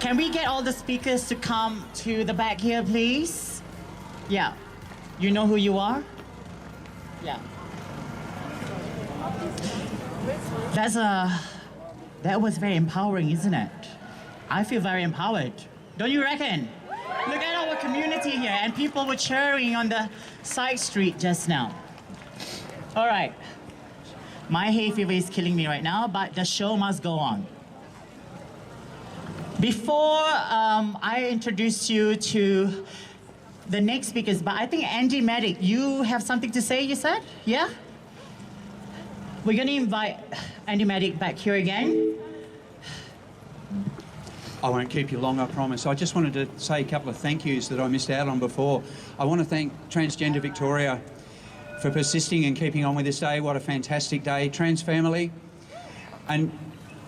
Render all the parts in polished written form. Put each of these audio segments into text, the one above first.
Can we get all the speakers to come to the back here, please? Yeah. You know who you are? Yeah. That was very empowering, isn't it? I feel very empowered. Don't you reckon? Look at our community here, and people were cheering on the side street just now. All right. My hay fever is killing me right now, but the show must go on. Before I introduce you to the next speakers, but I think Andy Meddick, you have something to say, you said? Yeah? We're going to invite Andy Meddick back here again. I won't keep you long, I promise. I just wanted to say a couple of thank yous that I missed out on before. I want to thank Transgender Victoria for persisting and keeping on with this day. What a fantastic day. Trans family. And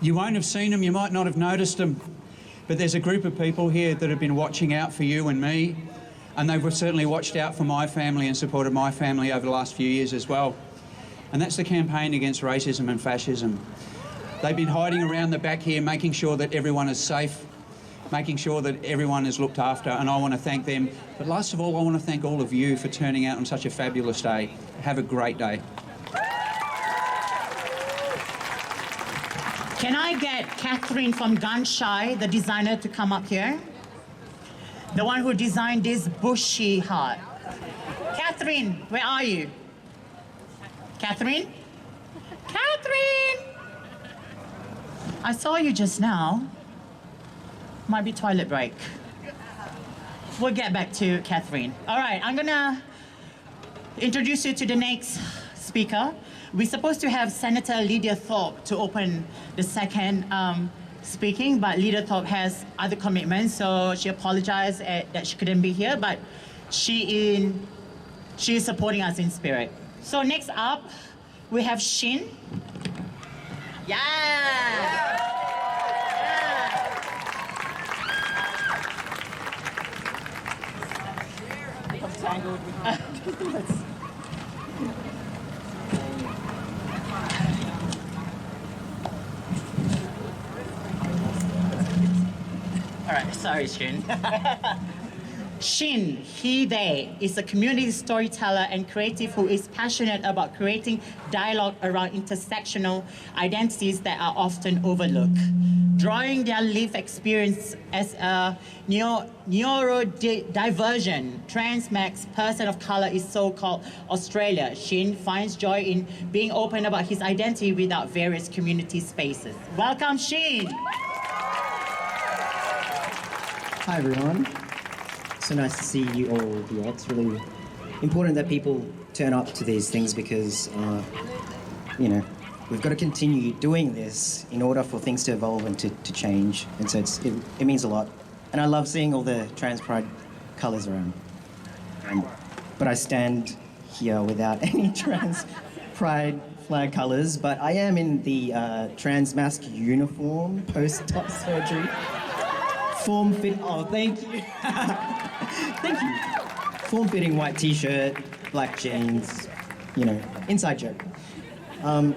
you won't have seen them, you might not have noticed them, but there's a group of people here that have been watching out for you and me, and they've certainly watched out for my family and supported my family over the last few years as well. And that's the campaign against racism and fascism. They've been hiding around the back here, making sure that everyone is safe, making sure that everyone is looked after, and I want to thank them. But last of all, I want to thank all of you for turning out on such a fabulous day. Have a great day. Can I get Catherine from Gunshy, the designer, to come up here? The one who designed this bushy heart. Catherine, where are you? Catherine? Catherine! I saw you just now. Might be toilet break. We'll get back to Catherine. All right, I'm gonna introduce you to the next speaker. We're supposed to have Senator Lydia Thorpe to open the second speaking, but Lydia Thorpe has other commitments, so she apologized that she couldn't be here, but she is supporting us in spirit. So next up, we have Shin. Yeah! All right, sorry, Shin. Shin, he, they, is a community storyteller and creative who is passionate about creating dialogue around intersectional identities that are often overlooked. Drawing their lived experience as a neurodivergent trans-max person of color in so-called Australia, Shin finds joy in being open about his identity without various community spaces. Welcome, Shin. Hi everyone. So nice to see you all here. It's really important that people turn up to these things because, we've got to continue doing this in order for things to evolve and to change. And so it means a lot. And I love seeing all the trans pride colours around. But I stand here without any trans pride flag colours, but I am in the trans mask uniform post-op surgery. Form-fit, oh, thank you. Thank you. Form-fitting white t-shirt, black jeans, inside joke. I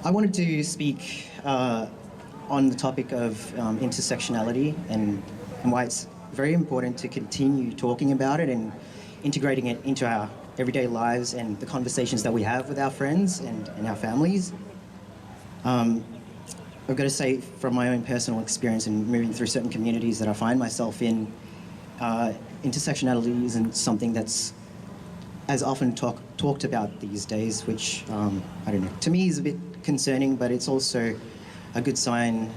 wanted to speak on the topic of intersectionality and why it's very important to continue talking about it and integrating it into our everyday lives and the conversations that we have with our friends and our families. I've got to say, from my own personal experience in moving through certain communities that I find myself in, intersectionality isn't something that's as often talked about these days, which, I don't know, to me is a bit concerning, but it's also a good sign,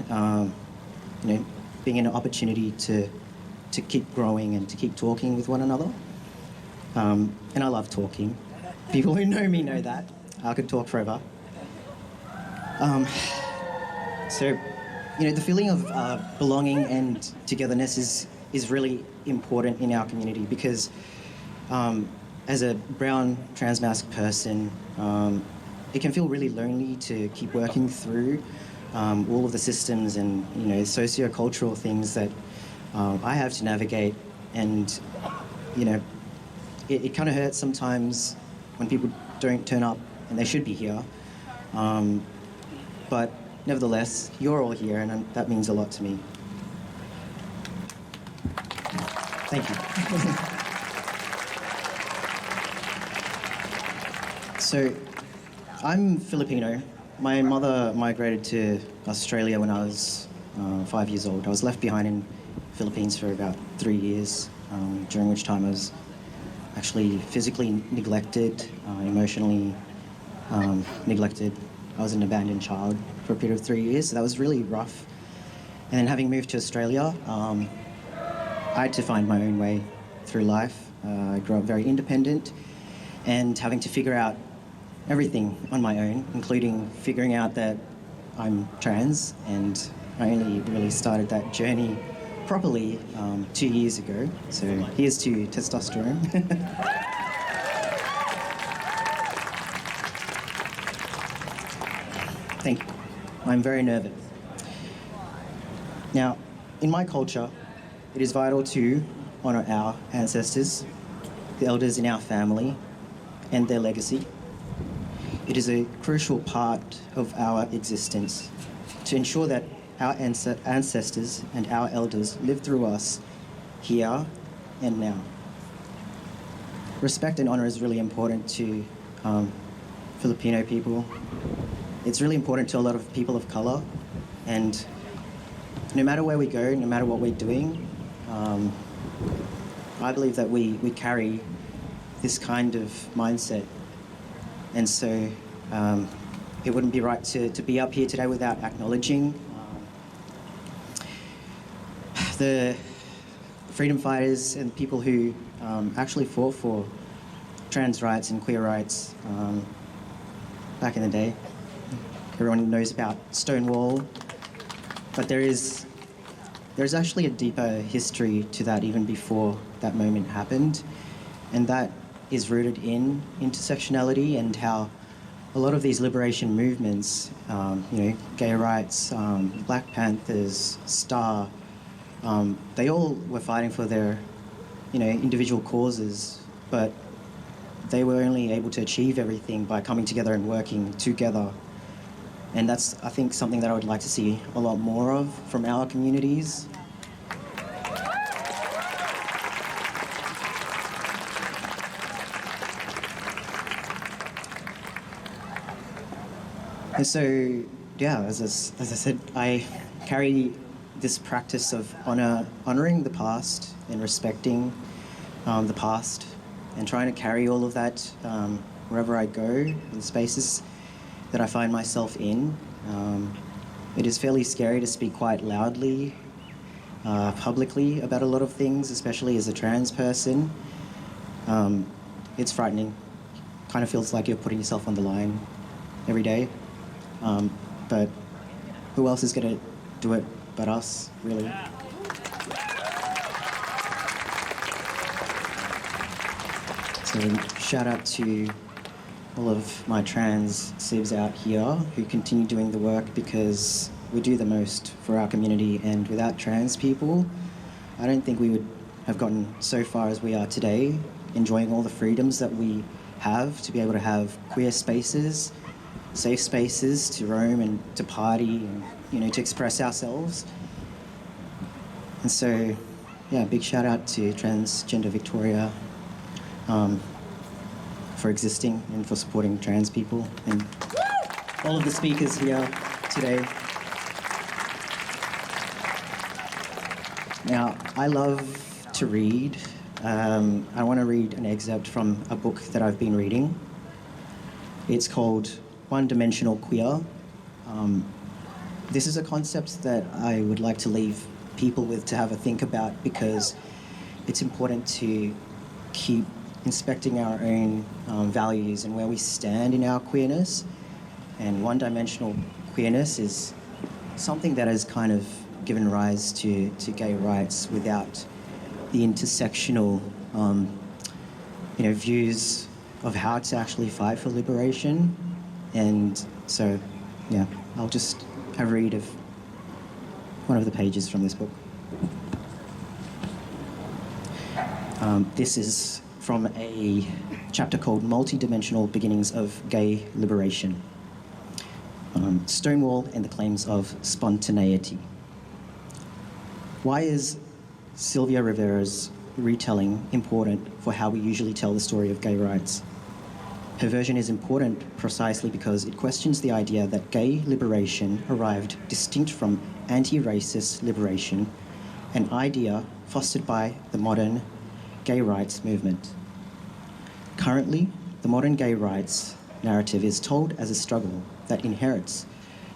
being an opportunity to keep growing and to keep talking with one another. And I love talking. People who know me know that. I could talk forever. So, the feeling of belonging and togetherness is really important in our community because as a brown trans-mask person, it can feel really lonely to keep working through all of the systems and, socio-cultural things that I have to navigate. And, it kind of hurts sometimes when people don't turn up and they should be here. But nevertheless, you're all here, and that means a lot to me. Thank you. So, I'm Filipino. My mother migrated to Australia when I was 5 years old. I was left behind in Philippines for about 3 years, during which time I was actually physically neglected, emotionally neglected. I was an abandoned child for a period of 3 years, so that was really rough. And then having moved to Australia, I had to find my own way through life. I grew up very independent and having to figure out everything on my own, including figuring out that I'm trans, and I only really started that journey properly 2 years ago. So here's to testosterone. Thank you. I'm very nervous. Now, in my culture, it is vital to honour our ancestors, the elders in our family, and their legacy. It is a crucial part of our existence to ensure that our ancestors and our elders live through us here and now. Respect and honour is really important to Filipino people. It's really important to a lot of people of colour, and no matter where we go, no matter what we're doing, I believe that we carry this kind of mindset. And so it wouldn't be right to be up here today without acknowledging the freedom fighters and people who actually fought for trans rights and queer rights back in the day. Everyone knows about Stonewall, but there's actually a deeper history to that even before that moment happened, and that is rooted in intersectionality and how a lot of these liberation movements, gay rights, Black Panthers, STAR, they all were fighting for their, individual causes, but they were only able to achieve everything by coming together and working together. And that's, I think, something that I would like to see a lot more of from our communities. And so, as I said, I carry this practice of honouring the past and respecting the past, and trying to carry all of that wherever I go, in spaces that I find myself in. It is fairly scary to speak quite loudly, publicly about a lot of things, especially as a trans person. It's frightening. Kind of feels like you're putting yourself on the line every day. But who else is going to do it but us, really? So shout out to all of my trans sibs out here who continue doing the work, because we do the most for our community, and without trans people, I don't think we would have gotten so far as we are today, enjoying all the freedoms that we have to be able to have queer spaces, safe spaces to roam and to party and, to express ourselves. And so, big shout out to Transgender Victoria for existing and for supporting trans people, and all of the speakers here today. Now, I love to read. I want to read an excerpt from a book that I've been reading. It's called One-Dimensional Queer. This is a concept that I would like to leave people with to have a think about, because it's important to keep inspecting our own values and where we stand in our queerness. And one-dimensional queerness is something that has kind of given rise to gay rights without the intersectional views of how to actually fight for liberation. And so, I'll just have a read of one of the pages from this book. This is from a chapter called Multidimensional Beginnings of Gay Liberation. Stonewall and the claims of spontaneity. Why is Sylvia Rivera's retelling important for how we usually tell the story of gay rights? Her version is important precisely because it questions the idea that gay liberation arrived distinct from anti-racist liberation, an idea fostered by the modern gay rights movement. Currently, the modern gay rights narrative is told as a struggle that inherits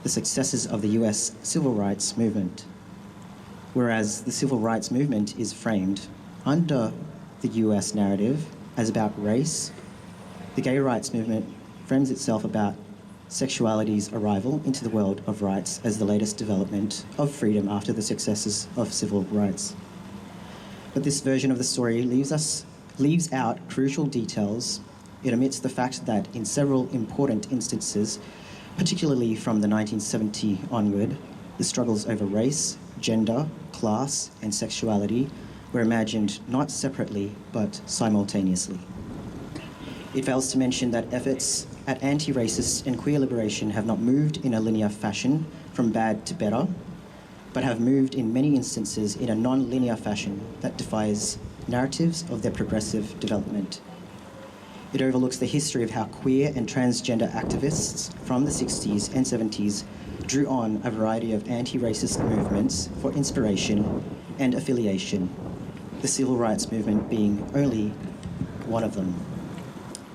the successes of the US civil rights movement, whereas the civil rights movement is framed under the US narrative as about race. The gay rights movement frames itself about sexuality's arrival into the world of rights as the latest development of freedom after the successes of civil rights. But this version of the story leaves out crucial details. It omits the fact that in several important instances, particularly from the 1970s onward, the struggles over race, gender, class, and sexuality were imagined not separately, but simultaneously. It fails to mention that efforts at anti-racist and queer liberation have not moved in a linear fashion from bad to better, but have moved in many instances in a non-linear fashion that defies narratives of their progressive development. It overlooks the history of how queer and transgender activists from the 60s and 70s drew on a variety of anti-racist movements for inspiration and affiliation, the civil rights movement being only one of them.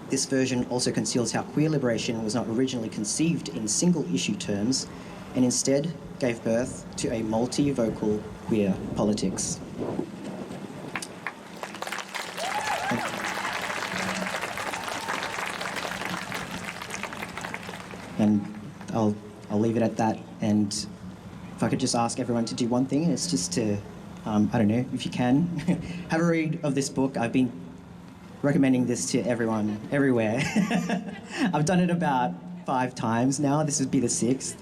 This version also conceals how queer liberation was not originally conceived in single-issue terms and instead gave birth to a multi-vocal queer politics. And I'll leave it at that. And if I could just ask everyone to do one thing, and it's just to, I don't know, if you can, have a read of this book. I've been recommending this to everyone, everywhere. I've done it about 5 times now. This would be the 6th.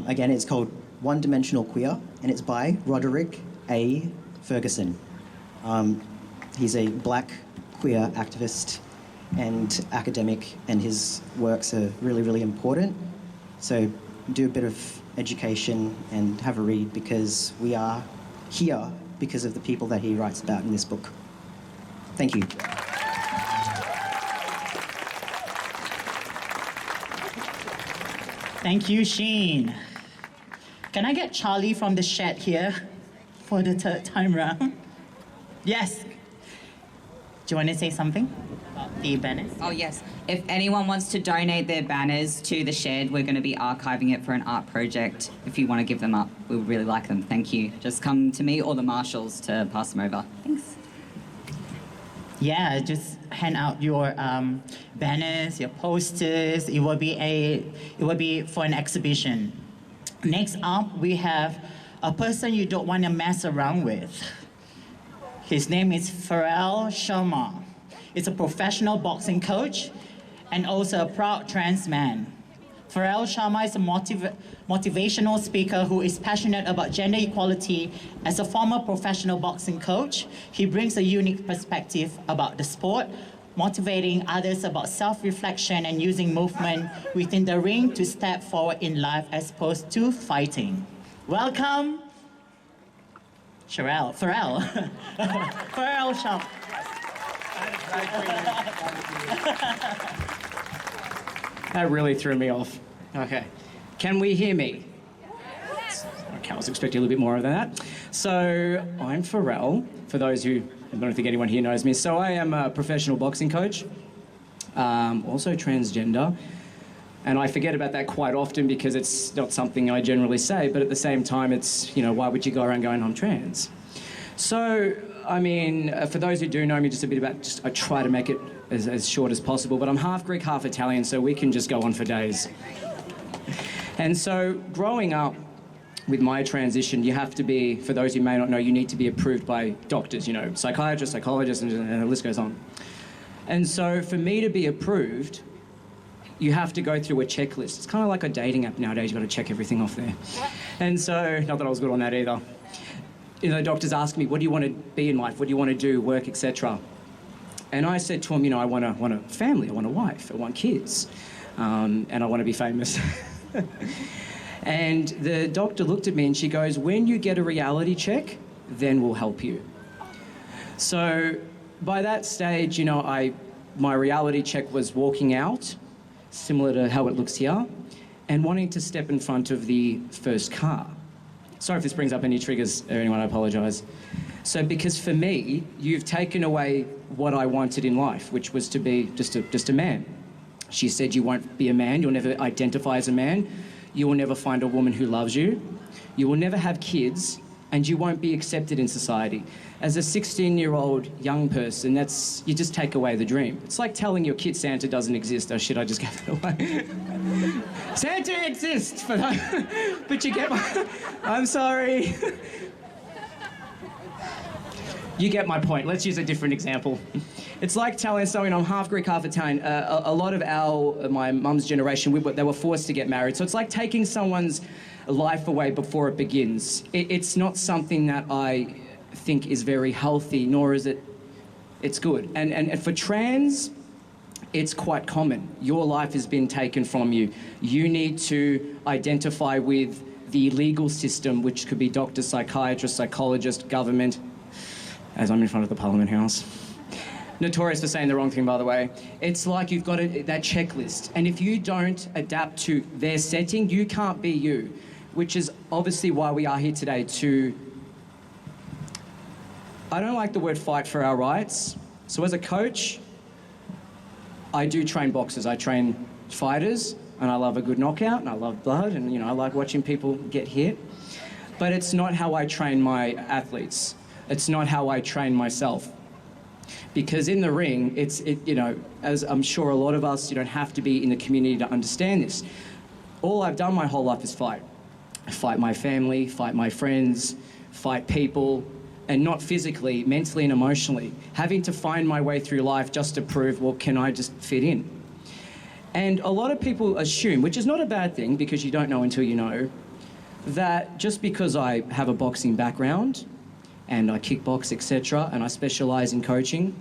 Again, it's called One Dimensional Queer, and it's by Roderick A. Ferguson. He's a black queer activist and academic, and his works are really, really important. So do a bit of education and have a read, because we are here because of the people that he writes about in this book. Thank you. Thank you, Shin. Can I get Charlie from the shed here for the 3rd time round? Yes. Do you want to say something about the banners? Oh, yes. If anyone wants to donate their banners to the shed, we're going to be archiving it for an art project. If you want to give them up, we would really like them. Thank you. Just come to me or the marshals to pass them over. Thanks. Yeah, just hand out your banners, your posters. It will be for an exhibition. Next up, we have a person you don't want to mess around with. His name is Pharrell Shaymar. He's a professional boxing coach and also a proud trans man. Pharrell Shaymar is a motivational speaker who is passionate about gender equality. As a former professional boxing coach, he brings a unique perspective about the sport, motivating others about self-reflection and using movement within the ring to step forward in life as opposed to fighting. Welcome, Pharrell Shaymar. That really threw me off. Okay. Can we hear me? Okay, I was expecting a little bit more of that. So, I'm Pharrell, for those who, I don't think anyone here knows me. So I am a professional boxing coach, also transgender. And I forget about that quite often because it's not something I generally say, but at the same time, it's, why would you go around going, I'm trans? So, I mean, for those who do know me, just a bit about, I try to make it as short as possible, but I'm half Greek, half Italian, so we can just go on for days. And so, growing up with my transition, you have to be, for those who may not know, you need to be approved by doctors, psychiatrists, psychologists, and the list goes on. And so, for me to be approved, you have to go through a checklist. It's kind of like a dating app nowadays, you've got to check everything off there. And so, not that I was good on that either. Doctors ask me, what do you want to be in life? What do you want to do, work, etc.? And I said to him, I want a family, I want a wife, I want kids, and I want to be famous. And the doctor looked at me and she goes, when you get a reality check, then we'll help you. So by that stage, you know, my reality check was walking out, similar to how it looks here, and wanting to step in front of the first car. Sorry if this brings up any triggers or anyone, I apologise. So because for me, you've taken away what I wanted in life, which was to be just a man. She said you won't be a man, you'll never identify as a man, you will never find a woman who loves you, you will never have kids, and you won't be accepted in society. As a 16-year-old young person, you just take away the dream. It's like telling your kid Santa doesn't exist. Oh shit, I just gave it away. Santa exists, but you get I'm sorry. You get my point. Let's use a different example. It's like telling someone, I'm half Greek, half Italian. A lot of my mum's generation, they were forced to get married. So it's like taking someone's life away before it begins. It's not something that I think is very healthy, nor is it's good. And for trans, it's quite common. Your life has been taken from you. You need to identify with the legal system, which could be doctor, psychiatrist, psychologist, government, as I'm in front of the Parliament House. Notorious for saying the wrong thing, by the way. It's like you've got that checklist, and if you don't adapt to their setting, you can't be you, which is obviously why we are here today I don't like the word fight for our rights. So as a coach, I do train boxers. I train fighters, and I love a good knockout, and I love blood, and, you know, I like watching people get hit. But it's not how I train my athletes. It's not how I train myself. Because in the ring, you know, as I'm sure a lot of us, you don't have to be in the community to understand this. All I've done my whole life is fight. Fight my family, fight my friends, fight people, and not physically, mentally and emotionally. Having to find my way through life just to prove, well, can I just fit in? And a lot of people assume, which is not a bad thing because you don't know until you know, that just because I have a boxing background and I kickbox, etc., and I specialise in coaching,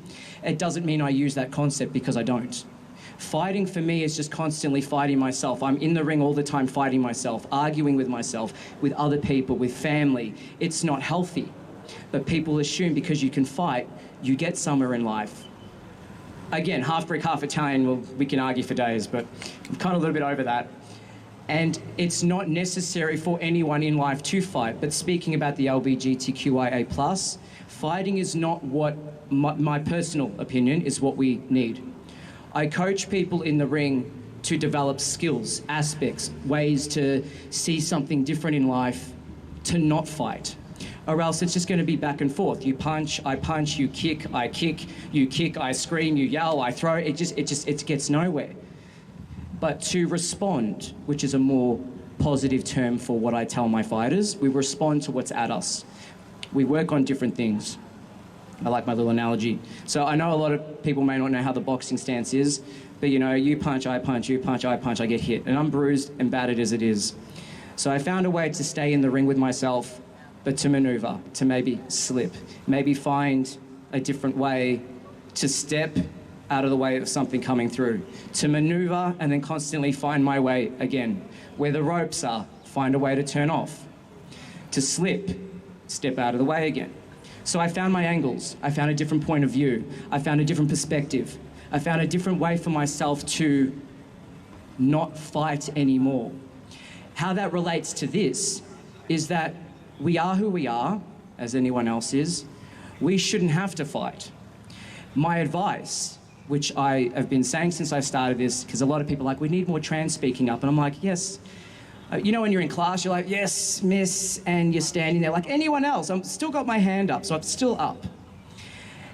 it doesn't mean I use that concept, because I don't. Fighting for me is just constantly fighting myself. I'm in the ring all the time fighting myself, arguing with myself, with other people, with family. It's not healthy. But people assume because you can fight, you get somewhere in life. Again, half Greek, half Italian, well, we can argue for days, but I'm kind of a little bit over that. And it's not necessary for anyone in life to fight. But speaking about the LGBTQIA+, fighting is not what, my personal opinion, is what we need. I coach people in the ring to develop skills, aspects, ways to see something different in life, to not fight. Or else it's just going to be back and forth. You punch, you kick, I kick, you kick, I scream, you yell, I throw. It gets nowhere. But to respond, which is a more positive term for what I tell my fighters, we respond to what's at us. We work on different things. I like my little analogy. So I know a lot of people may not know how the boxing stance is, but you know, you punch, I punch, you punch, I punch, I get hit. And I'm bruised and battered as it is. So I found a way to stay in the ring with myself, but to maneuver, to maybe slip, maybe find a different way to step out of the way of something coming through, to maneuver and then constantly find my way again. Where the ropes are, find a way to turn off. To slip, step out of the way again. So I found my angles, I found a different point of view, I found a different perspective, I found a different way for myself to not fight anymore. How that relates to this is that we are who we are, as anyone else is. We shouldn't have to fight. My advice, which I have been saying since I started this, because a lot of people are like, we need more trans speaking up. And I'm like, yes. You know when you're in class, you're like, yes, miss, and you're standing there like anyone else. I've still got my hand up, so I'm still up.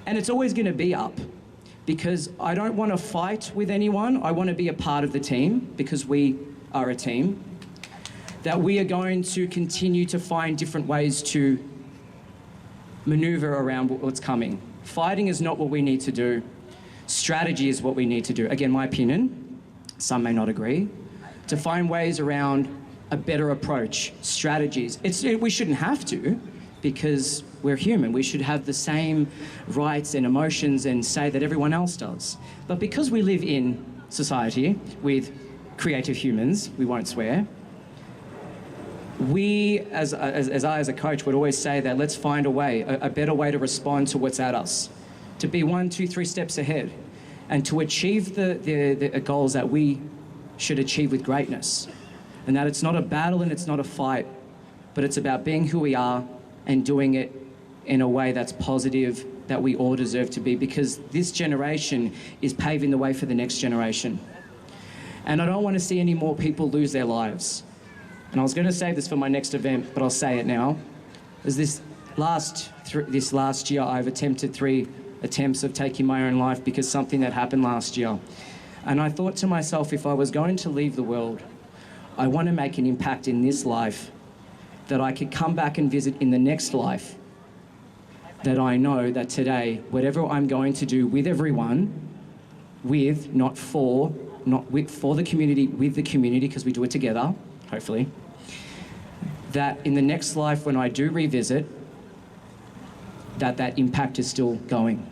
And it's always going to be up, because I don't want to fight with anyone. I want to be a part of the team, because we are a team. That we are going to continue to find different ways to maneuver around what's coming. Fighting is not what we need to do. Strategy is what we need to do. Again, my opinion, some may not agree, to find ways around a better approach, strategies. We shouldn't have to, because we're human. We should have the same rights and emotions and say that everyone else does. But because we live in society with creative humans, we won't swear. We, as I as a coach, would always say that let's find a way, a better way to respond to what's at us, to be 1, 2, 3 steps ahead, and to achieve the goals that we should achieve with greatness. And that it's not a battle and it's not a fight, but it's about being who we are and doing it in a way that's positive, that we all deserve to be, because this generation is paving the way for the next generation. And I don't want to see any more people lose their lives. And I was going to save this for my next event, but I'll say it now. This last year, I've attempted 3 attempts of taking my own life because something that happened last year. And I thought to myself, if I was going to leave the world, I want to make an impact in this life that I could come back and visit in the next life, that I know that today, whatever I'm going to do with everyone, with, not for the community, with the community, because we do it together, hopefully, that in the next life when I do revisit, that impact is still going.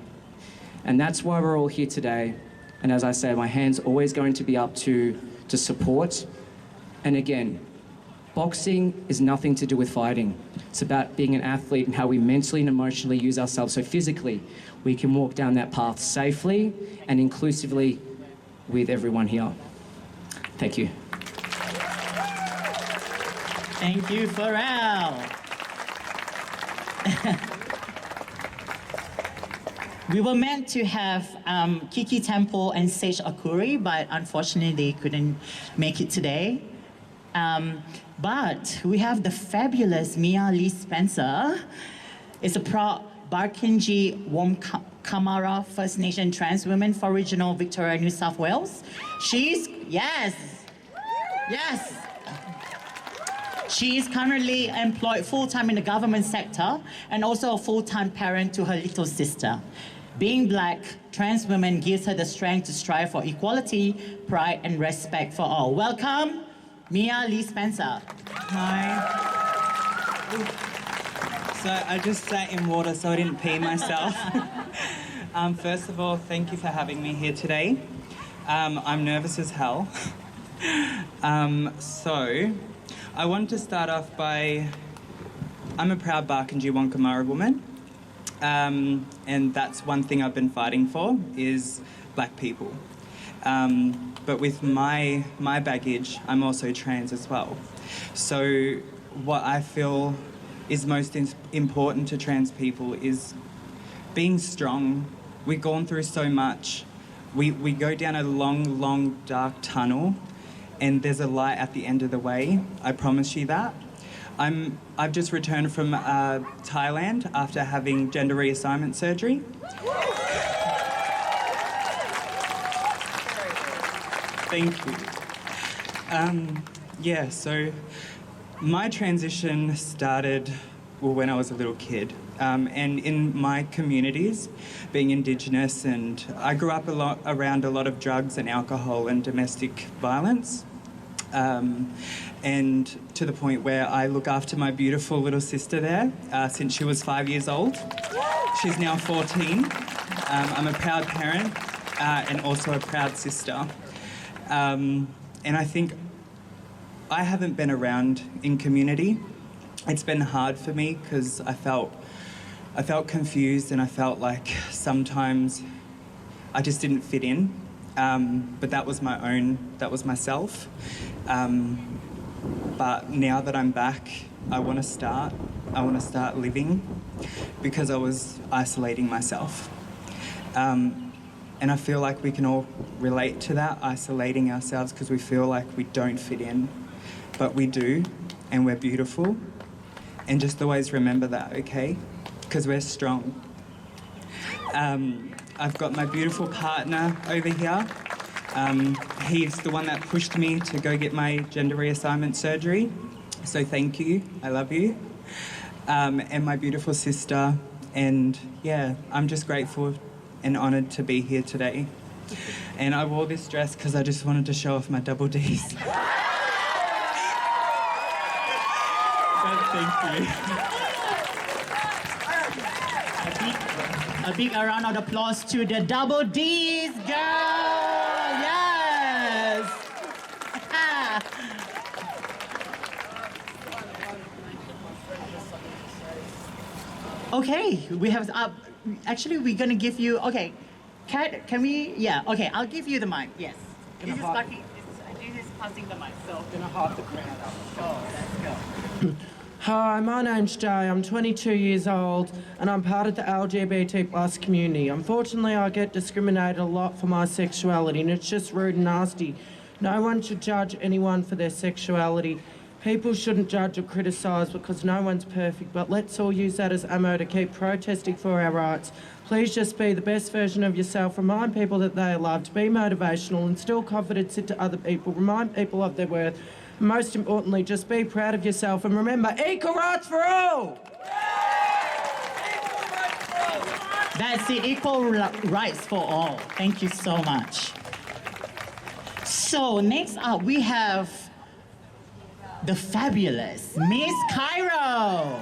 And that's why we're all here today. And as I say, my hand's always going to be up to support. And again, boxing is nothing to do with fighting. It's about being an athlete and how we mentally and emotionally use ourselves. So physically, we can walk down that path safely and inclusively with everyone here. Thank you. Thank you, Pharrell. We were meant to have Kiki Temple and Sage Akuri, but unfortunately they couldn't make it today. But we have the fabulous Miya Lee Spencer. Is a proud Barkindji Wamkamara First Nation trans woman for regional Victoria, New South Wales. She's currently employed full-time in the government sector and also a full-time parent to her little sister. Being Black, trans women gives her the strength to strive for equality, pride, and respect for all. Welcome, Miya Lee Spencer. Hi. So I just sat in water so I didn't pee myself. First of all, thank you for having me here today. I'm nervous as hell. So I want to start off by, I'm a proud Barkindji Wonkamara woman. And that's one thing I've been fighting for, is Black people. But with my baggage, I'm also trans as well. So what I feel is most important to trans people is being strong. We've gone through so much. We go down a long, long, dark tunnel, and there's a light at the end of the way. I promise you that. I've just returned from Thailand after having gender reassignment surgery. Thank you. So my transition started when I was a little kid. And in my communities, being Indigenous, and I grew up around a lot of drugs and alcohol and domestic violence. And to the point where I look after my beautiful little sister there since she was 5 years old. She's now 14. I'm a proud parent and also a proud sister. And I think I haven't been around in community. It's been hard for me because I felt confused, and I felt like sometimes I just didn't fit in. But that was myself. But now that I'm back, I want to start living, because I was isolating myself. And I feel like we can all relate to that, isolating ourselves because we feel like we don't fit in, but we do, and we're beautiful. And just always remember that, okay? Because we're strong. I've got my beautiful partner over here. He's the one that pushed me to go get my gender reassignment surgery. So thank you, I love you. And my beautiful sister. And yeah, I'm just grateful and honoured to be here today. And I wore this dress because I just wanted to show off my double Ds. But thank you. A big round of applause to the double Ds, girl! Yes! Okay, we have. Actually, we're gonna give you. Okay, Kat, can we? Yeah. Okay, I'll give you the mic. Yes. This is lucky. This is passing the mic. So. Gonna half the crowd up. Oh, let's go. Hi, my name's Jay. I'm 22 years old and I'm part of the LGBT plus community. Unfortunately, I get discriminated a lot for my sexuality and it's just rude and nasty. No one should judge anyone for their sexuality. People shouldn't judge or criticise because no one's perfect, but let's all use that as ammo to keep protesting for our rights. Please just be the best version of yourself. Remind people that they are loved. Be motivational. Instill confidence into other people. Remind people of their worth. Most importantly, just be proud of yourself and remember, equal rights for all! That's it, equal rights for all. Thank you so much. So next up, we have the fabulous Miss Cairo.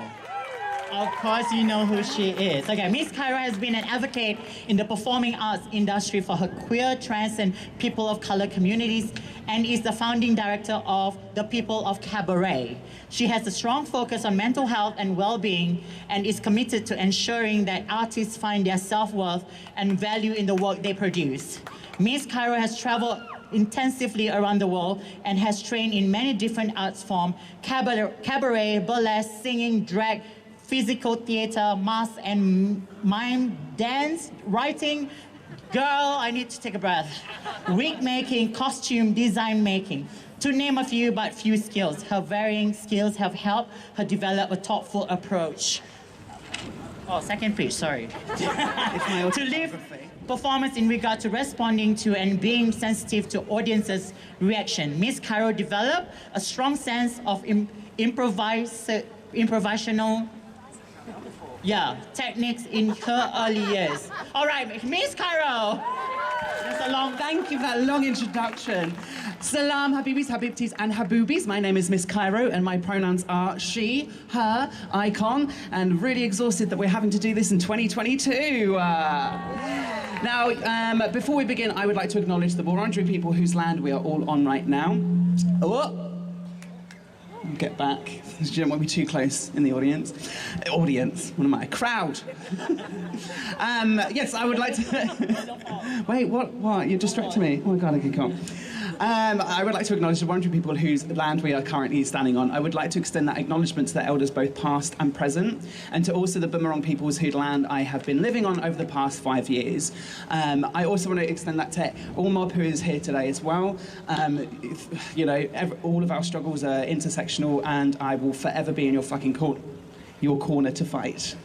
Of course, you know who she is. Okay, Miss Cairo has been an advocate in the performing arts industry for her queer, trans, and people of color communities, and is the founding director of the People of Cabaret. She has a strong focus on mental health and well-being, and is committed to ensuring that artists find their self-worth and value in the work they produce. Miss Cairo has traveled intensively around the world and has trained in many different arts forms: cabaret, burlesque, singing, drag, physical theater, mask and mime, dance, writing. Girl, I need to take a breath. Wig making, costume design making, to name a few, but few skills. Her varying skills have helped her develop a thoughtful approach. Oh, second page, sorry. To live performance in regard to responding to and being sensitive to audiences' reaction. Miss Cairo developed a strong sense of improvisational techniques in her early years. All right, Miss Cairo. Thank you for that long introduction. Salam, Habibis, Habibtis, and Habubis. My name is Miss Cairo, and my pronouns are she, her, icon, and really exhausted that we're having to do this in 2022. Now, before we begin, I would like to acknowledge the Wurundjeri people whose land we are all on right now. Get back. You don't want to be too close in the audience. Audience, what am I? Crowd. Yes, I would like to... Wait, what? You distracted me. Oh my God, okay, come on. I would like to acknowledge the Wurundjeri people whose land we are currently standing on. I would like to extend that acknowledgement to the elders, both past and present, and to also the Boomerang peoples whose land I have been living on over the past 5 years. I also want to extend that to all mob who is here today as well. All of our struggles are intersectional, and I will forever be in your fucking corner to fight.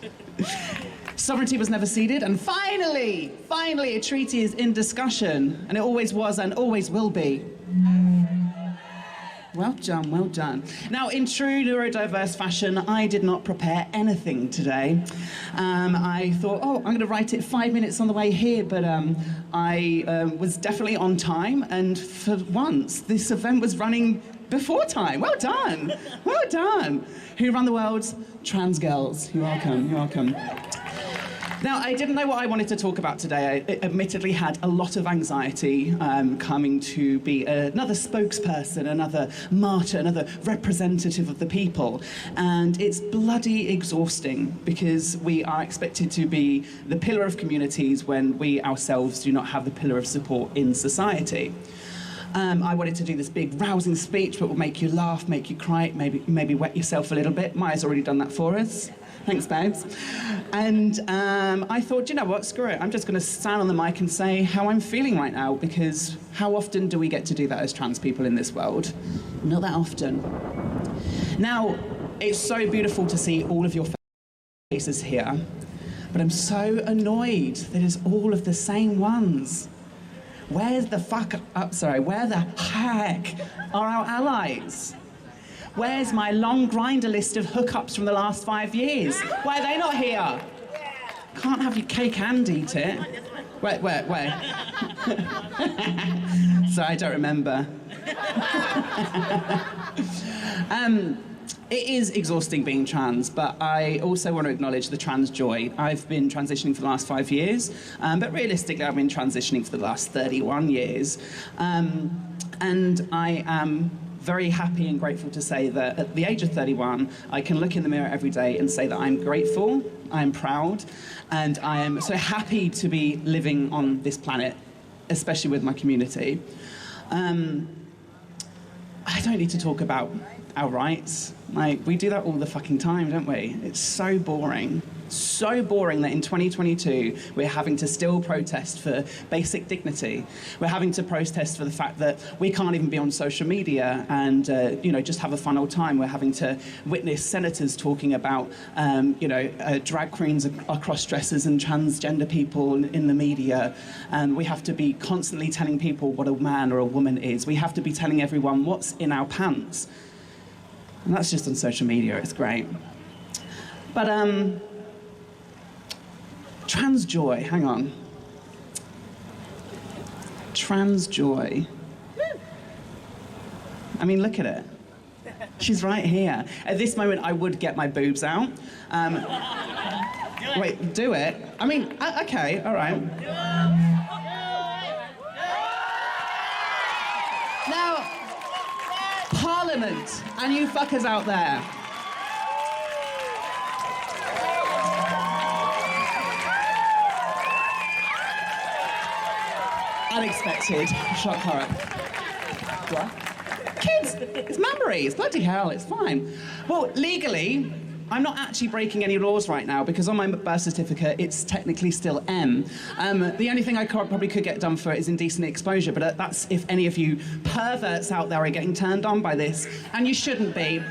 Sovereignty was never ceded, and finally, a treaty is in discussion, and it always was and always will be. Well done, well done. Now, in true neurodiverse fashion, I did not prepare anything today. I thought, I'm going to write it 5 minutes on the way here, but I was definitely on time, and for once, this event was running before time. Well done, well done. Who run the world? Trans girls. You're welcome, you're welcome. Now, I didn't know what I wanted to talk about today. I admittedly had a lot of anxiety coming to be another spokesperson, another martyr, another representative of the people. And it's bloody exhausting because we are expected to be the pillar of communities when we ourselves do not have the pillar of support in society. I wanted to do this big rousing speech that will make you laugh, make you cry, maybe wet yourself a little bit. Maya's already done that for us. Thanks, babes. And I thought, you know what, screw it. I'm just going to stand on the mic and say how I'm feeling right now, because how often do we get to do that as trans people in this world? Not that often. Now, it's so beautiful to see all of your faces here, but I'm so annoyed that it's all of the same ones. Where the heck are our allies? Where's my long grinder list of hookups from the last 5 years? Why are they not here? Can't have your cake and eat it. Where? Sorry, I don't remember. It is exhausting being trans, but I also want to acknowledge the trans joy. I've been transitioning for the last 5 years, but realistically I've been transitioning for the last 31 years. And I am very happy and grateful to say that at the age of 31, I can look in the mirror every day and say that I'm grateful, I'm proud, and I am so happy to be living on this planet, especially with my community. I don't need to talk about our rights. Like, we do that all the fucking time, don't we? It's so boring. So boring that in 2022 we're having to still protest for basic dignity. We're having to protest for the fact that we can't even be on social media and just have a fun old time. We're having to witness senators talking about drag queens are cross-dressers and transgender people in the media, and we have to be constantly telling people what a man or a woman is. We have to be telling everyone what's in our pants, and that's just on social media. It's great, but trans joy, hang on. Trans joy. I mean, look at it. She's right here. At this moment, I would get my boobs out. Wait, do it? I mean, okay, all right. Now, Parliament, and you fuckers out there. Unexpected shock horror. What? Kids, it's memories. Bloody hell, it's fine. Well, legally, I'm not actually breaking any laws right now because on my birth certificate, it's technically still M. The only thing I probably could get done for it is indecent exposure, but that's if any of you perverts out there are getting turned on by this, and you shouldn't be.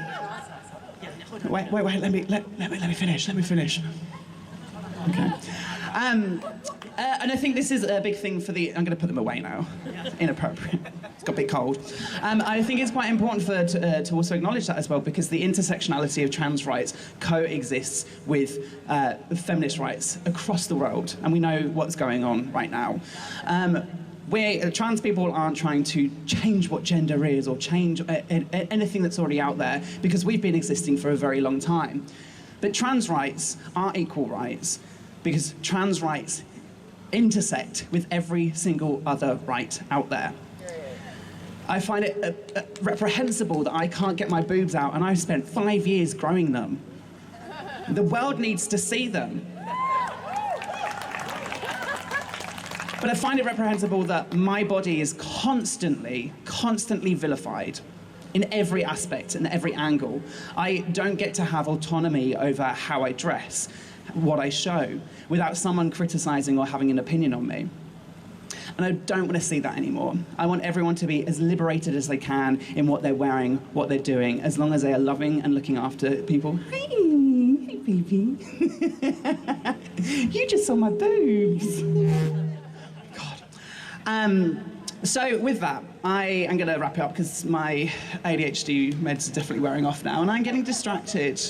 Wait, let me finish. Okay. And I think this is a big thing for I'm going to put them away now. Inappropriate. It's got a bit cold. I think it's quite important to also acknowledge that as well, because the intersectionality of trans rights coexists with feminist rights across the world, and we know what's going on right now. Trans people aren't trying to change what gender is or change anything that's already out there, because we've been existing for a very long time. But trans rights are equal rights, because trans rights intersect with every single other right out there. I find it reprehensible that I can't get my boobs out and I've spent 5 years growing them. The world needs to see them. But I find it reprehensible that my body is constantly vilified in every aspect and every angle. I don't get to have autonomy over how I dress, what I show, without someone criticizing or having an opinion on me. And I don't want to see that anymore. I want everyone to be as liberated as they can in what they're wearing, what they're doing, as long as they are loving and looking after people. Hey baby. You just saw my boobs. God. So with that, I am going to wrap it up because my ADHD meds are definitely wearing off now and I'm getting distracted.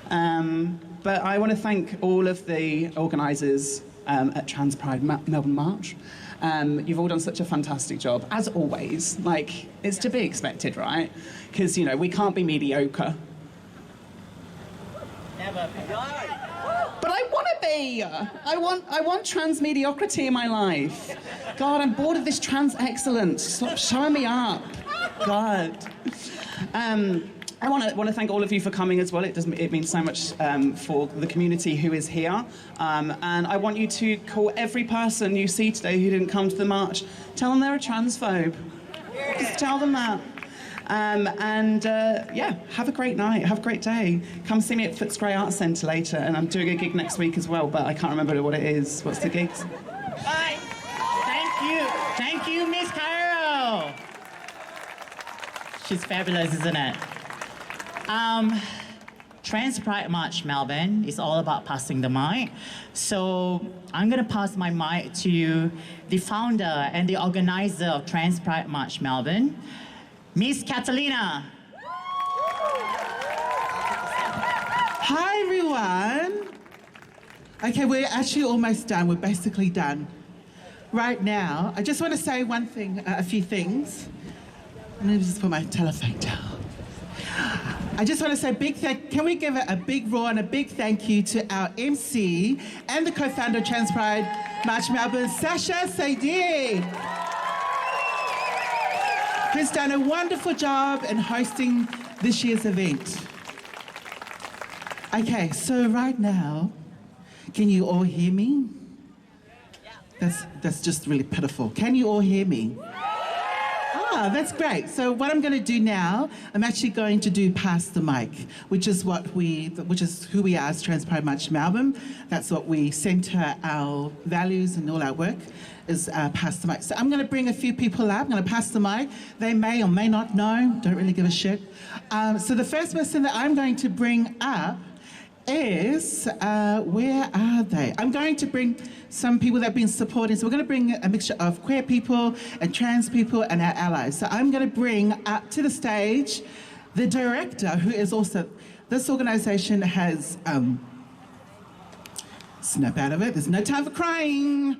But I want to thank all of the organisers at Trans Pride Melbourne March. You've all done such a fantastic job, as always. Like, it's to be expected, right? Because, we can't be mediocre. Never. But I want to be. I want trans mediocrity in my life. God, I'm bored of this trans excellence. Stop showing me up. God. I want to thank all of you for coming as well. It means so much for the community who is here. And I want you to call every person you see today who didn't come to the march, tell them they're a transphobe. Just tell them that. Have a great night, have a great day. Come see me at Footscray Arts Centre later, and I'm doing a gig next week as well, but I can't remember what it is. What's the gig? Bye. Thank you, Miss Cairo. She's fabulous, isn't it? Trans Pride March Melbourne is all about passing the mic. So I'm going to pass my mic to the founder and the organizer of Trans Pride March Melbourne, Miss Catalina. Hi, everyone. Okay, we're actually almost done. We're basically done. Right now, I just want to say one thing, a few things. Let me just put my telephone down. I just want to say can we give a big roar and a big thank you to our MC and the co-founder of Trans Pride March Melbourne, Sasha Saidi. who's done a wonderful job in hosting this year's event. Okay, so right now, can you all hear me? That's just really pitiful. Can you all hear me? Ah, that's great. So what I'm going to do now, I'm actually going to do Pass the Mic, which is who we are as Trans Pride March Melbourne. That's what we centre our values and all our work is Pass the Mic. So I'm going to bring a few people up. I'm going to pass the mic. They may or may not know. Don't really give a shit. So the first person that I'm going to bring up is, where are they? I'm going to bring some people that have been supporting. So we're going to bring a mixture of queer people and trans people and our allies. So I'm going to bring up to the stage the director, who is also, this organisation has, snap out of it, there's no time for crying.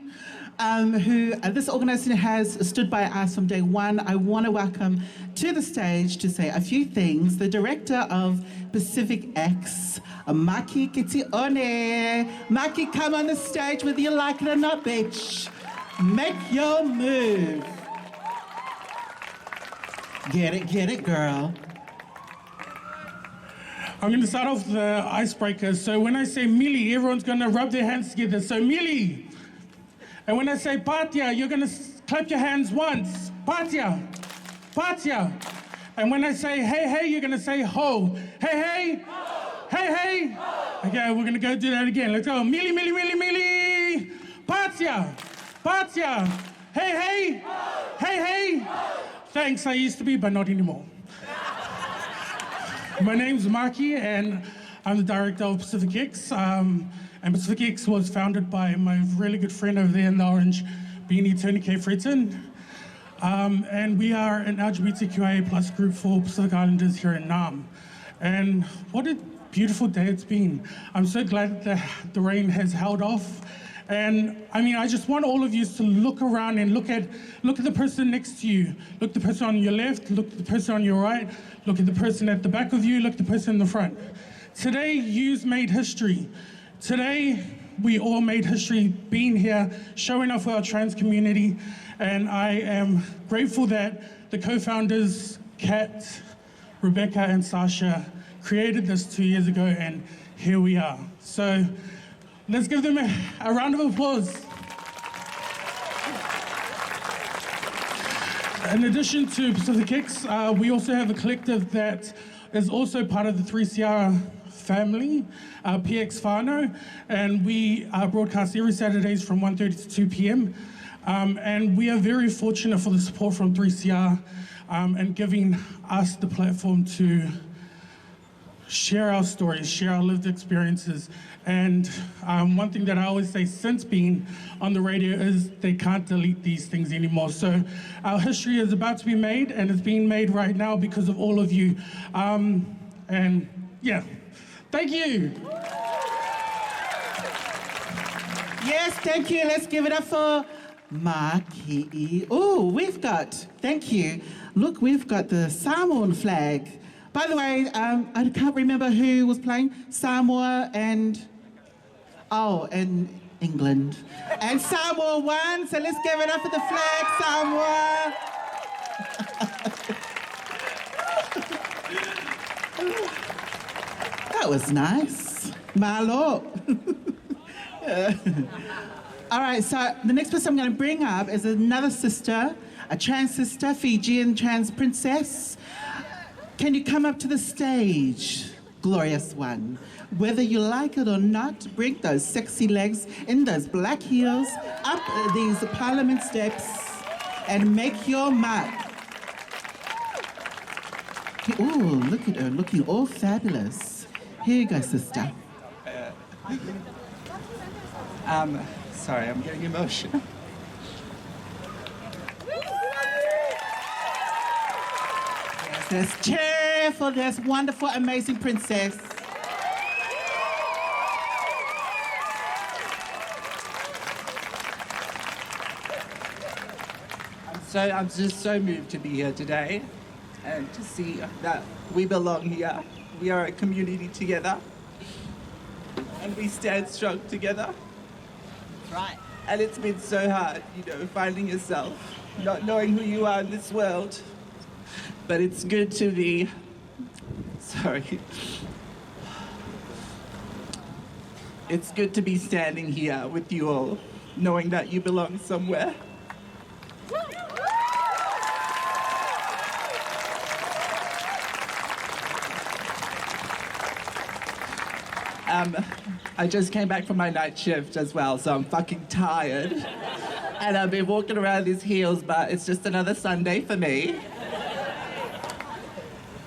This organisation has stood by us from day one. I want to welcome to the stage to say a few things, the director of Pacific X, Maki Kitione. Maki, come on the stage whether you like it or not, bitch. Make your move. Get it, girl. I'm going to start off the icebreaker. So when I say Mili, everyone's going to rub their hands together. So Mili. And when I say Patya, you're going to clap your hands once. Patya. Patya. And when I say hey, you're going to say ho. Hey. Ho. Hey. Ho. Okay, we're going to go do that again. Let's go. Mili. Patya. Hey. Ho. Hey. Ho. Thanks, I used to be, but not anymore. My name's Maki, and I'm the director of Pacific X. And Pacific X was founded by my really good friend over there in the orange beanie, Tony K. Fretton. And we are an LGBTQIA plus group for Pacific Islanders here in Nam. And what a beautiful day it's been. I'm so glad that the rain has held off. And I mean, I just want all of you to look around and look at the person next to you. Look at the person on your left, look at the person on your right, look at the person at the back of you, look at the person in the front. Today, you've made history. Today, we all made history being here, showing off our trans community. And I am grateful that the co-founders, Kat, Rebecca, and Sasha, created this 2 years ago, and here we are. So let's give them a round of applause. In addition to Pacific X, we also have a collective that is also part of the 3CR family, PX Whānau, and we broadcast every Saturdays from 1:30 to 2 p.m. And we are very fortunate for the support from 3CR and giving us the platform to share our stories, share our lived experiences. And one thing that I always say since being on the radio is they can't delete these things anymore. So our history is about to be made, and it's being made right now because of all of you. And yeah, thank you. Yes, thank you. Let's give it up for Maki. Oh, thank you. Look, we've got the Samoan flag. By the way, I can't remember who was playing. Samoa and England. And Samoa won, so let's give it up for the flag, Samoa. That was nice. Malo. All right, so the next person I'm going to bring up is another sister, a trans sister, Fijian trans princess. Can you come up to the stage, glorious one? Whether you like it or not, bring those sexy legs in those black heels up these parliament steps and make your mark. Ooh, look at her, looking all fabulous. Here you go, sister. Sorry, I'm getting emotional. Let's cheer for this wonderful, amazing princess. I'm just so moved to be here today and to see that we belong here. We are a community together and we stand strong together. Right. And it's been so hard, finding yourself, not knowing who you are in this world. But it's good to be, sorry. It's good to be standing here with you all, knowing that you belong somewhere. I just came back from my night shift as well, so I'm fucking tired. And I've been walking around these heels, but it's just another Sunday for me.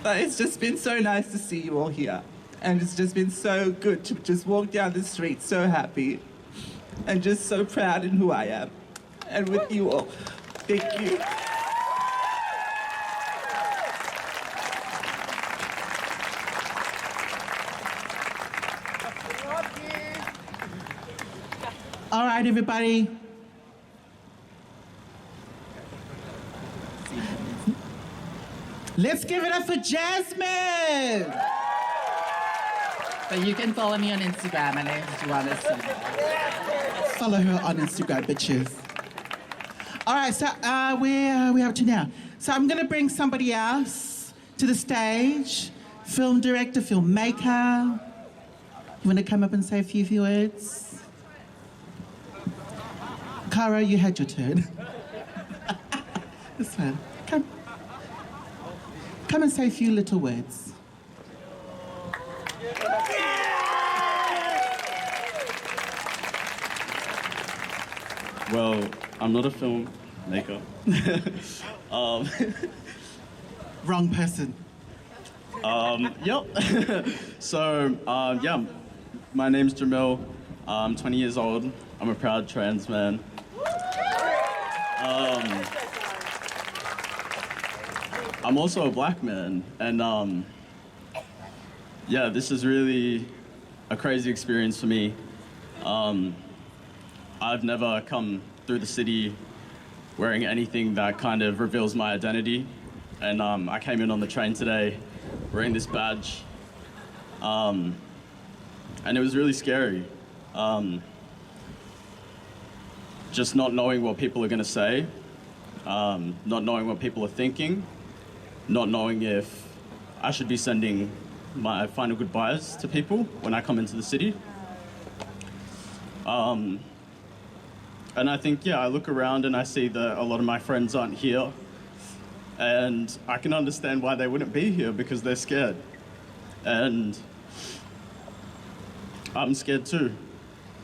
But it's just been so nice to see you all here. And it's just been so good to just walk down the street so happy and just so proud in who I am and with you all. Thank you. All right, everybody. Let's give it up for Jasmine. But you can follow me on Instagram. My name is Joanna Shin. Follow her on Instagram, bitches. All right, so where are we up to now? So I'm gonna bring somebody else to the stage. Film director, filmmaker. You wanna come up and say a few words? Cairo, you had your turn. This one, come. Come and say a few little words. Well, I'm not a filmmaker. Wrong person. Yep. So, yeah, my name's Jamil. I'm 20 years old. I'm a proud trans man. I'm also a black man, and yeah, this is really a crazy experience for me. I've never come through the city wearing anything that kind of reveals my identity, and I came in on the train today wearing this badge, and it was really scary. Just not knowing what people are going to say, not knowing what people are thinking, not knowing if I should be sending my final goodbyes to people when I come into the city. And I think, yeah, I look around and I see that a lot of my friends aren't here, and I can understand why they wouldn't be here, because they're scared. And I'm scared too,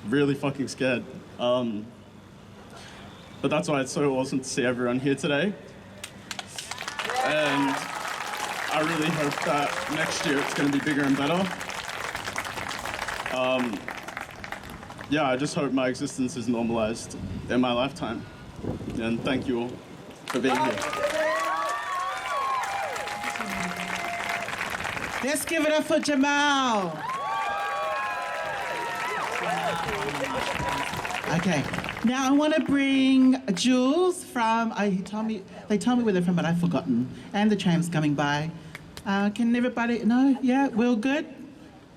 really fucking scared. But that's why it's so awesome to see everyone here today. And I really hope that next year it's going to be bigger and better. Yeah, I just hope my existence is normalized in my lifetime. And thank you all for being here. Let's give it up for Jamal. Okay, now I want to bring Jules from, they told me where they're from, but I've forgotten. And the tram's coming by. Can everybody, no? Yeah, we're all good?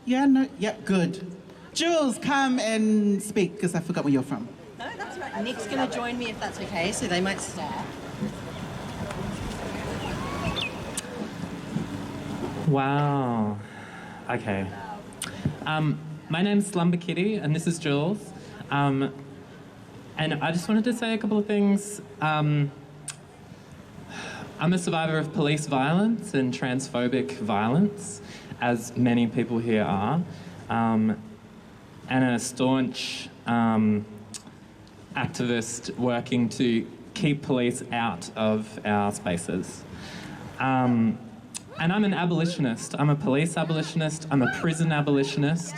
Yeah, no? Yep, good. Jules, come and speak, because I forgot where you're from. No, that's right. Nick's going to join me if that's okay, so they might start. Wow. Okay. My name's Slumber Kitty, and this is Jules. And I just wanted to say a couple of things. I'm a survivor of police violence and transphobic violence, as many people here are, and a staunch activist working to keep police out of our spaces. And I'm an abolitionist. I'm a police abolitionist. I'm a prison abolitionist.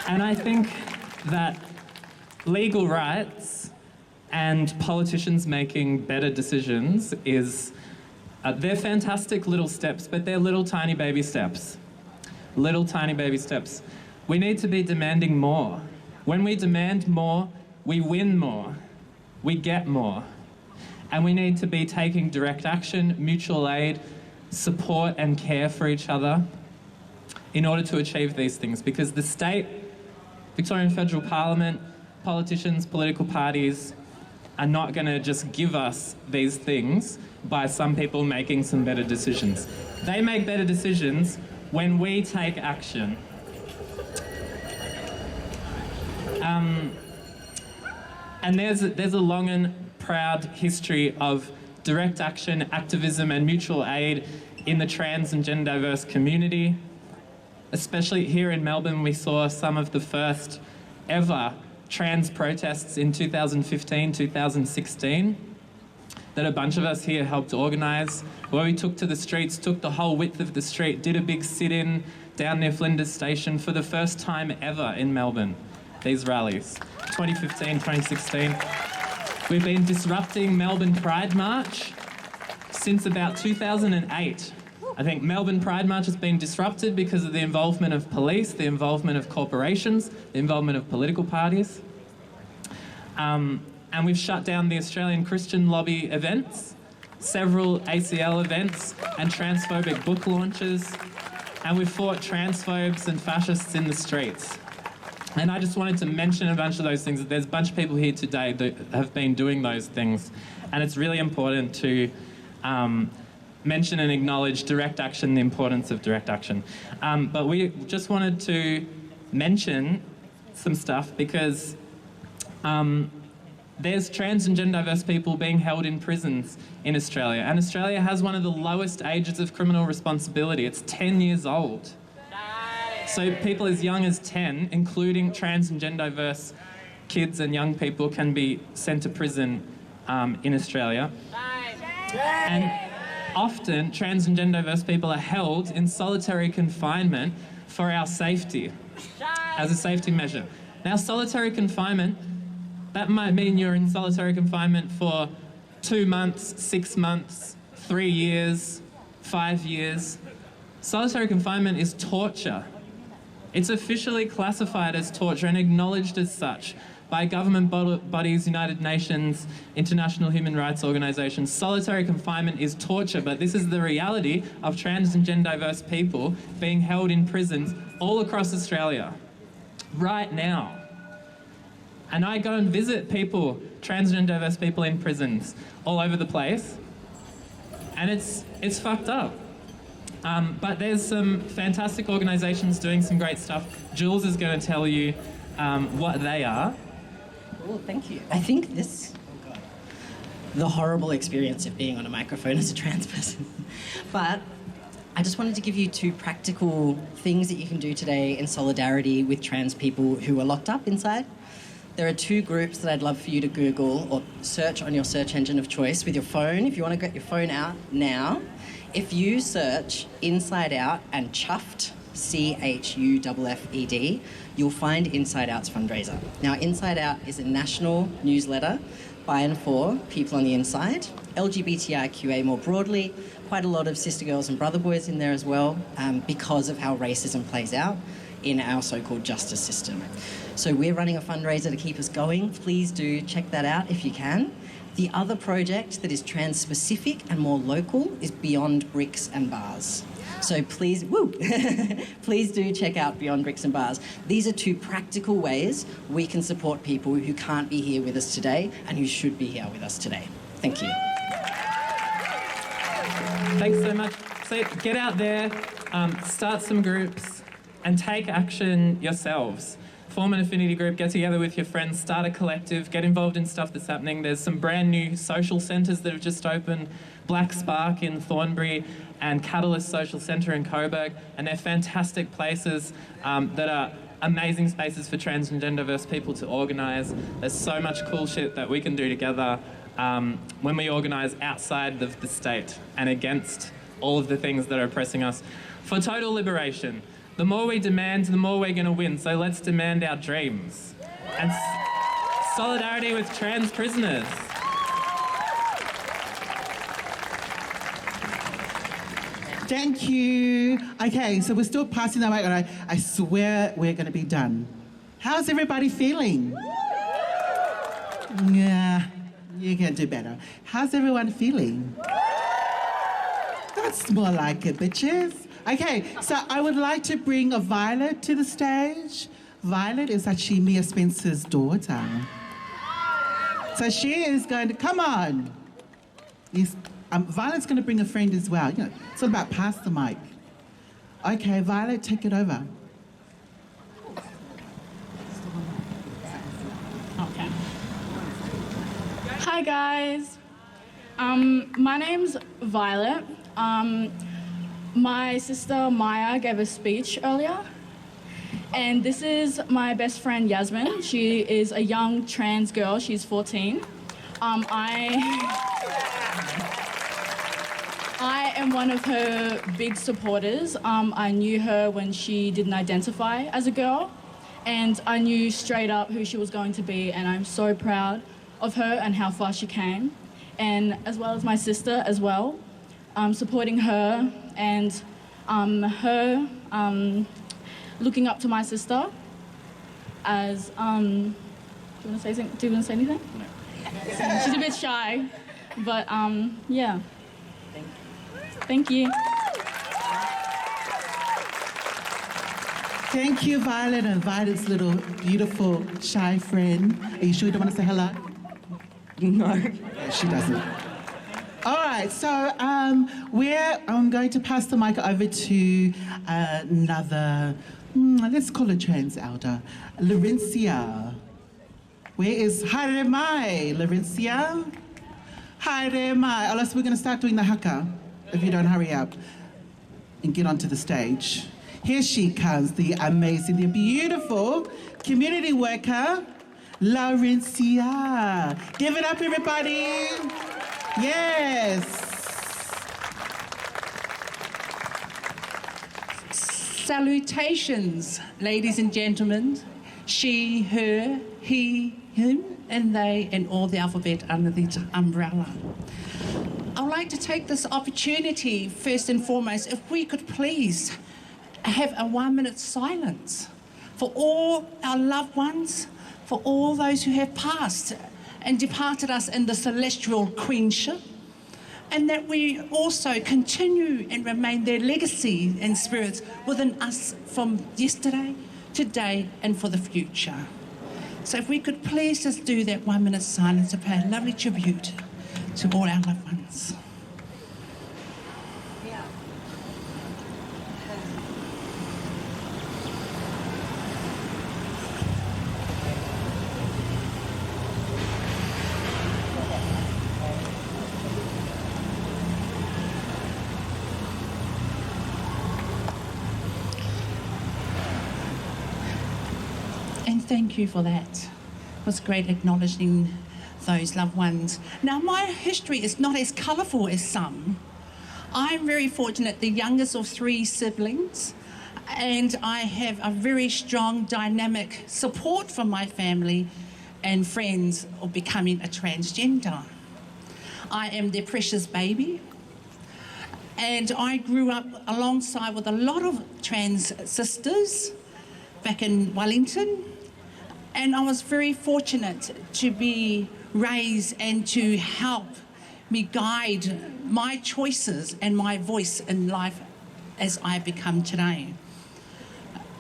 And I think that legal rights and politicians making better decisions is, they're fantastic little steps, but they're little tiny baby steps. Little tiny baby steps. We need to be demanding more. When we demand more, we win more. We get more. And we need to be taking direct action, mutual aid, support and care for each other in order to achieve these things, because the state, Victorian Federal Parliament, politicians, political parties are not going to just give us these things. by some people making some better decisions. They make better decisions when we take action. And there's a long and proud history of direct action, activism and mutual aid in the trans and gender diverse community. Especially here in Melbourne, we saw some of the first ever trans protests in 2015, 2016 that a bunch of us here helped organise, where we took to the streets, took the whole width of the street, did a big sit-in down near Flinders Station for the first time ever in Melbourne, these rallies, 2015, 2016. We've been disrupting Melbourne Pride March since about 2008. I think Melbourne Pride March has been disrupted because of the involvement of police, the involvement of corporations, the involvement of political parties. And we've shut down the Australian Christian Lobby events, several ACL events and transphobic book launches, and we've fought transphobes and fascists in the streets. And I just wanted to mention a bunch of those things. There's a bunch of people here today that have been doing those things, and it's really important to mention and acknowledge direct action, the importance of direct action. But we just wanted to mention some stuff because there's trans and gender diverse people being held in prisons in Australia, and Australia has one of the lowest ages of criminal responsibility. It's 10 years old. So people as young as 10, including trans and gender diverse kids and young people, can be sent to prison in Australia. And often, trans and gender diverse people are held in solitary confinement for our safety, as a safety measure. Now, solitary confinement, that might mean you're in solitary confinement for 2 months, 6 months, 3 years, 5 years. Solitary confinement is torture. It's officially classified as torture and acknowledged as such by government bodies, United Nations, international human rights organisations. Solitary confinement is torture, but this is the reality of trans and gender diverse people being held in prisons all across Australia right now. And I go and visit people, trans and diverse people in prisons all over the place, and it's fucked up. But there's some fantastic organisations doing some great stuff. Jules is going to tell you what they are. Oh, thank you. I think the horrible experience of being on a microphone as a trans person. But I just wanted to give you 2 practical things that you can do today in solidarity with trans people who are locked up inside. There are 2 groups that I'd love for you to Google or search on your search engine of choice with your phone. If you want to get your phone out now, if you search Inside Out and Chuffed, CHUFFED, you'll find Inside Out's fundraiser. Now, Inside Out is a national newsletter by and for people on the inside, LGBTIQA more broadly, quite a lot of sister girls and brother boys in there as well, because of how racism plays out in our so-called justice system. So we're running a fundraiser to keep us going. Please do check that out if you can. The other project that is trans-specific and more local is Beyond Bricks and Bars. So please, please do check out Beyond Bricks and Bars. These are 2 practical ways we can support people who can't be here with us today and who should be here with us today. Thank you. Thanks so much. So get out there, start some groups, and take action yourselves. Form an affinity group, get together with your friends, start a collective, get involved in stuff that's happening. There's some brand new social centres that have just opened, Black Spark in Thornbury and Catalyst Social Centre in Coburg, and they're fantastic places that are amazing spaces for trans and gender diverse people to organise. There's so much cool shit that we can do together when we organise outside of the state and against all of the things that are oppressing us for total liberation. The more we demand, the more we're going to win. So let's demand our dreams. And solidarity with trans prisoners. Thank you. Okay, so we're still passing the mic, and I swear we're going to be done. How's everybody feeling? Yeah, you can do better. How's everyone feeling? That's more like it, bitches. Okay, so I would like to bring Violet to the stage. Violet is actually Miya Spencer's daughter. So she is going to, come on. Violet's going to bring a friend as well. You know, it's all about pass the mic. Okay, Violet, take it over. Okay. Hi guys. My name's Violet. My sister Maya gave a speech earlier. And this is my best friend Yasmin. She is a young trans girl. She's 14. I am one of her big supporters. I knew her when she didn't identify as a girl, and I knew straight up who she was going to be, and I'm so proud of her and how far she came, and as well as my sister as well, supporting her and her looking up to my sister as, do you want to say something? Do you want to say anything? No. She's a bit shy, but yeah. Thank you. Thank you, Violet, and Violet's little beautiful shy friend. Are you sure you don't want to say hello? No. She doesn't. All right, so I'm going to pass the mic over to another, let's call her trans elder, Laurencia. Where is Haere Mai, Laurencia? Haere Mai. Unless we're going to start doing the haka, if you don't hurry up and get onto the stage. Here she comes, the amazing, the beautiful community worker, Laurencia. Give it up, everybody. Yes. Salutations, ladies and gentlemen. She, her, he, him, and they, and all the alphabet under the umbrella. I would like to take this opportunity, first and foremost, if we could please have a 1 minute silence for all our loved ones, for all those who have passed and departed us in the celestial queenship, and that we also continue and remain their legacy and spirits within us from yesterday, today, and for the future. So if we could please just do that 1 minute silence to pay a lovely tribute to all our loved ones. And thank you for that. It was great acknowledging those loved ones. Now, my history is not as colourful as some. I'm very fortunate, the youngest of 3 siblings, and I have a very strong, dynamic support from my family and friends of becoming a transgender. I am their precious baby, and I grew up alongside with a lot of trans sisters back in Wellington, and I was very fortunate to be raised and to help me guide my choices and my voice in life as I become today.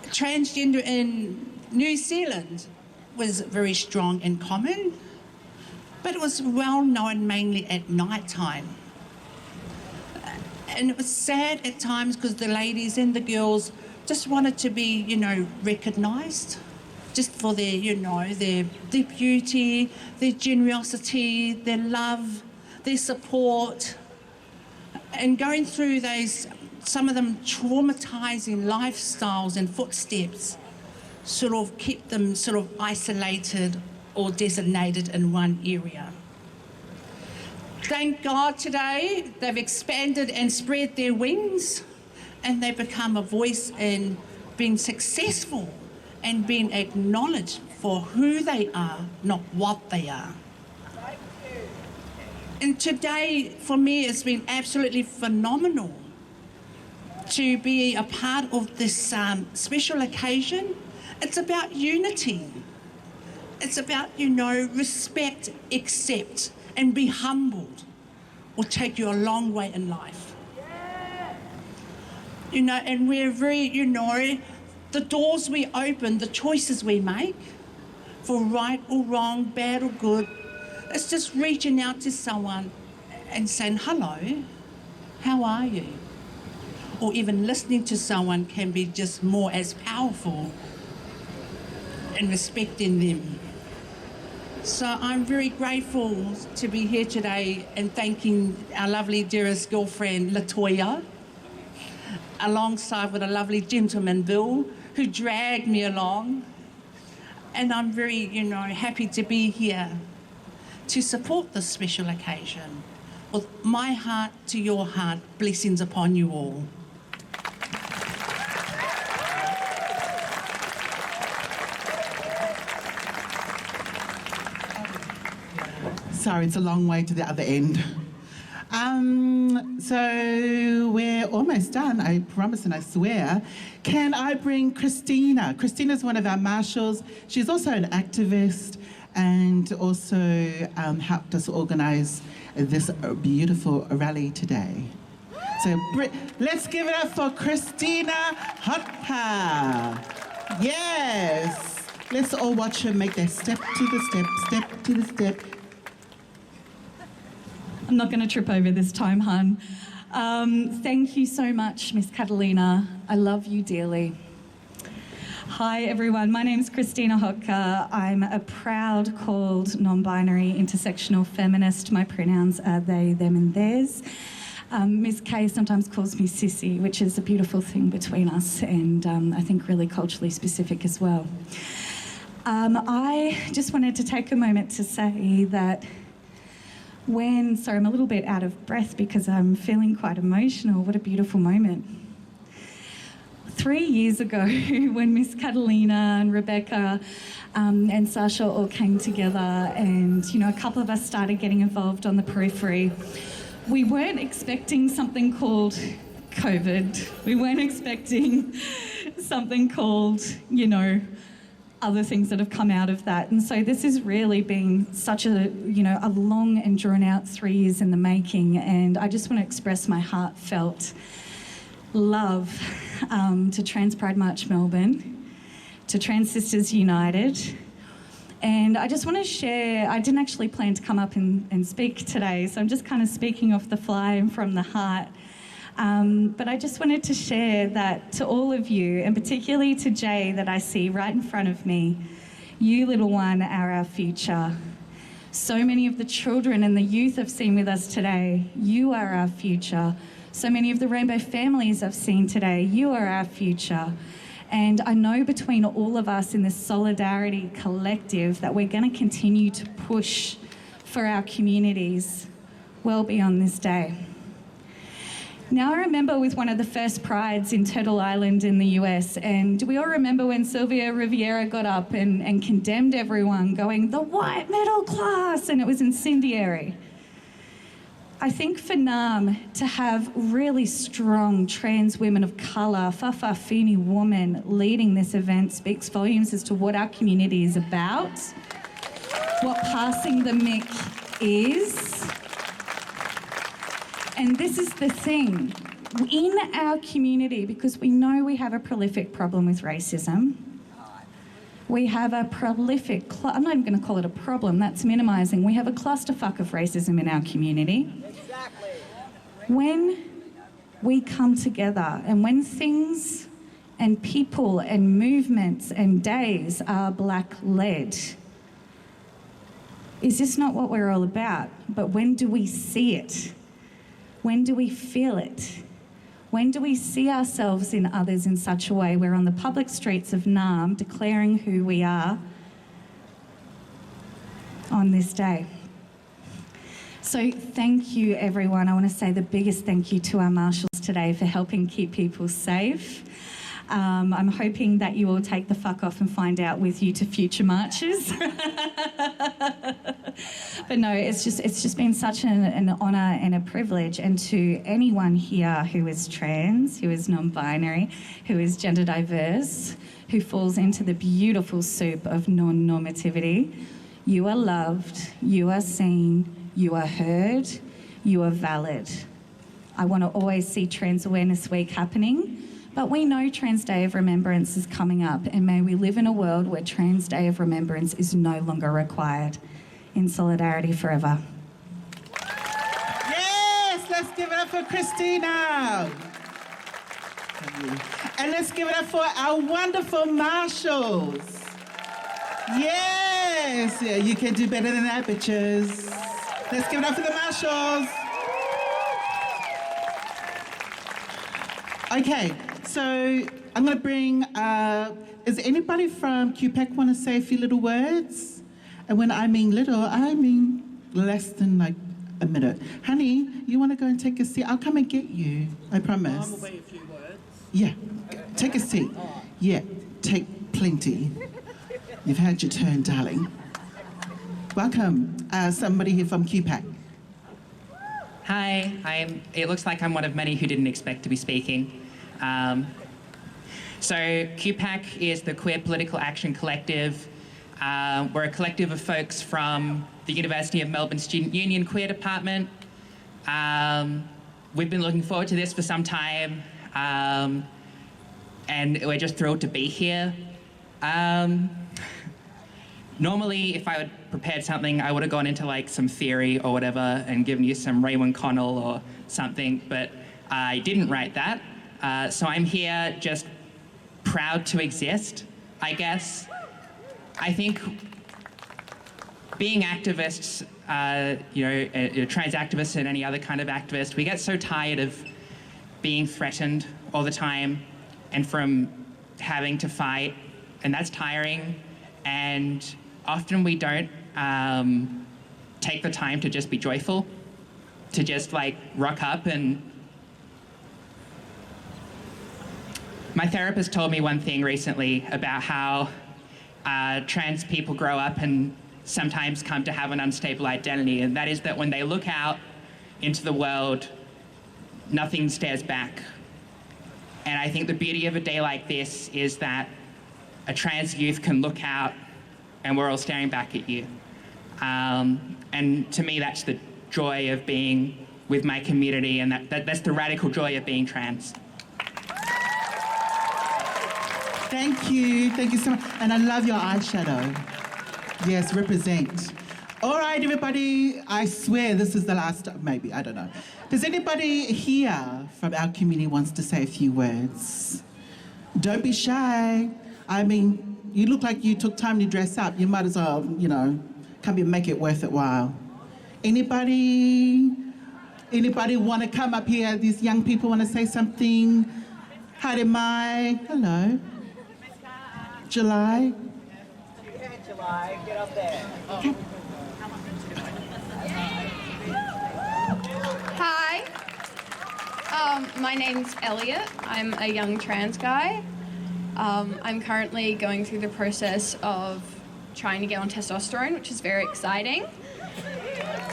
Transgender in New Zealand was very strong and common, but it was well known mainly at night time. And it was sad at times because the ladies and the girls just wanted to be, recognised, just for their, their beauty, their generosity, their love, their support, and going through those, some of them traumatising lifestyles and footsteps sort of kept them sort of isolated or designated in one area. Thank God today they've expanded and spread their wings, and they become a voice in being successful and being acknowledged for who they are, not what they are. And today, for me, it's been absolutely phenomenal to be a part of this special occasion. It's about unity. It's about, respect, accept, and be humbled will take you a long way in life. And we're very, the doors we open, the choices we make, for right or wrong, bad or good, it's just reaching out to someone and saying, hello, how are you? Or even listening to someone can be just more as powerful and respecting them. So I'm very grateful to be here today and thanking our lovely dearest girlfriend, Latoya, alongside with a lovely gentleman, Bill, who dragged me along. And I'm very, happy to be here to support this special occasion. With my heart to your heart, blessings upon you all. Sorry, it's a long way to the other end. So we're almost done, I promise and I swear. Can I bring Christina? Christina's one of our marshals. She's also an activist and also helped us organise this beautiful rally today. So let's give it up for Christina Hotka. Yes. Let's all watch her make that step to the step, step to the step. I'm not going to trip over this time, hun. Thank you so much, Miss Catalina. I love you dearly. Hi, everyone. My name's Christina Hotka. I'm a proud, called, non-binary, intersectional feminist. My pronouns are they, them, and theirs. Miss K sometimes calls me Sissy, which is a beautiful thing between us and I think really culturally specific as well. I just wanted to take a moment to say that sorry, I'm a little bit out of breath because I'm feeling quite emotional. What a beautiful moment. 3 years ago, when Miss Catalina and Rebecca and Sasha all came together and, a couple of us started getting involved on the periphery, we weren't expecting something called COVID. We weren't expecting something called, other things that have come out of that. And so this has really been such a long and drawn out 3 years in the making. And I just want to express my heartfelt love to Trans Pride March Melbourne, to Trans Sisters United. And I just want to share, I didn't actually plan to come up and speak today, so I'm just kind of speaking off the fly and from the heart. But I just wanted to share that to all of you, and particularly to Jay that I see right in front of me, you little one are our future. So many of the children and the youth I've seen with us today, you are our future. So many of the rainbow families I've seen today, you are our future. And I know between all of us in this solidarity collective that we're going to continue to push for our communities well beyond this day. Now, I remember with one of the first prides in Turtle Island in the US, and do we all remember when Sylvia Riviera got up and condemned everyone, going, the white middle class, and it was incendiary. I think for NAM to have really strong trans women of colour, Fa'afafini woman leading this event speaks volumes as to what our community is about, what passing the mic is. And this is the thing, in our community, because we know we have a prolific problem with racism, we have a prolific, I'm not even going to call it a problem, that's minimising, we have a clusterfuck of racism in our community. Exactly. When we come together and when things and people and movements and days are black-led, is this not what we're all about? But when do we see it? When do we feel it? When do we see ourselves in others in such a way we're on the public streets of Naarm declaring who we are on this day? So thank you, everyone. I want to say the biggest thank you to our marshals today for helping keep people safe. I'm hoping that you all take the fuck off and find out with you to future marches. But no, it's just been such an honour and a privilege. And to anyone here who is trans, who is non-binary, who is gender diverse, who falls into the beautiful soup of non-normativity, you are loved, you are seen, you are heard, you are valid. I want to always see Trans Awareness Week happening. But we know Trans Day of Remembrance is coming up, and may we live in a world where Trans Day of Remembrance is no longer required. In solidarity forever. Yes! Christina. And let's give it up for our wonderful marshals. Yes, yeah, you can do better than that, bitches. Let's give it up for the marshals. Okay, so I'm going to bring, is anybody from QPAC want to say a few little words? And when I mean little, I mean less than like a minute. Honey, you want to go and take a seat? I'll come and get you, I promise. I'm away a few words. Yeah, take a seat. Yeah, take plenty. You've had your turn, darling. Welcome, somebody here from QPAC. Hi, it looks like I'm one of many who didn't expect to be speaking. So QPAC is the Queer Political Action Collective. We're a collective of folks from the University of Melbourne Student Union Queer Department. We've been looking forward to this for some time, and we're just thrilled to be here. Normally, if I had prepared something, I would have gone into like some theory or whatever and given you some Raymond Connell or something, but I didn't write that. So I'm here just proud to exist, I guess. I think being activists, trans activists and any other kind of activist, we get so tired of being threatened all the time and from having to fight, and that's tiring. And often we don't take the time to just be joyful, to just like rock up. And my therapist told me one thing recently about how trans people grow up and sometimes come to have an unstable identity, and that is that when they look out into the world, nothing stares back. And I think the beauty of a day like this is that a trans youth can look out and we're all staring back at you. And to me, that's the joy of being with my community, and that's the radical joy of being trans. Thank you so much. And I love your eyeshadow. Yes, represent. All right, everybody, I swear this is the last, maybe, I don't know. Does anybody here from our community wants to say a few words? Don't be shy. I mean, you look like you took time to dress up. You might as well, come and make it worth it while. Anybody want to come up here? These young people want to say something? Hi, Mai. Hello. July. Yeah, July, get up there. Okay. Hi. My name's Elliot. I'm a young trans guy. I'm currently going through the process of trying to get on testosterone, which is very exciting.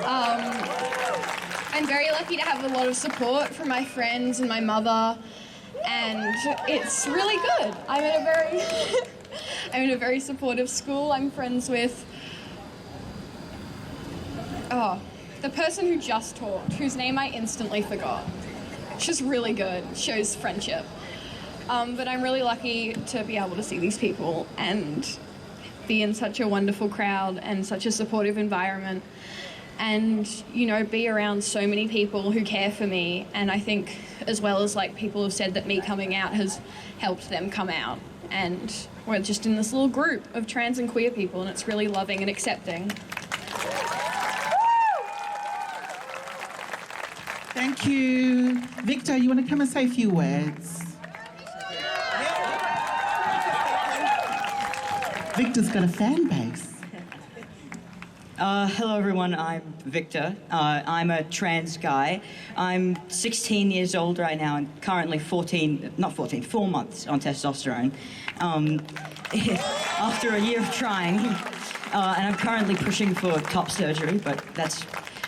I'm very lucky to have a lot of support from my friends and my mother, and it's really good. I'm in a very supportive school. I'm friends with the person who just talked, whose name I instantly forgot. She's really good, shows friendship. But I'm really lucky to be able to see these people and be in such a wonderful crowd and such a supportive environment, and be around so many people who care for me. And I think, as well as like people have said, that me coming out has helped them come out, and we're just in this little group of trans and queer people, and it's really loving and accepting. Thank you. Victor, you want to come and say a few words? Victor's got a fan base. Hello everyone, I'm Victor. I'm a trans guy. I'm 16 years old right now and currently 4 months on testosterone. After a year of trying. And I'm currently pushing for top surgery, but that's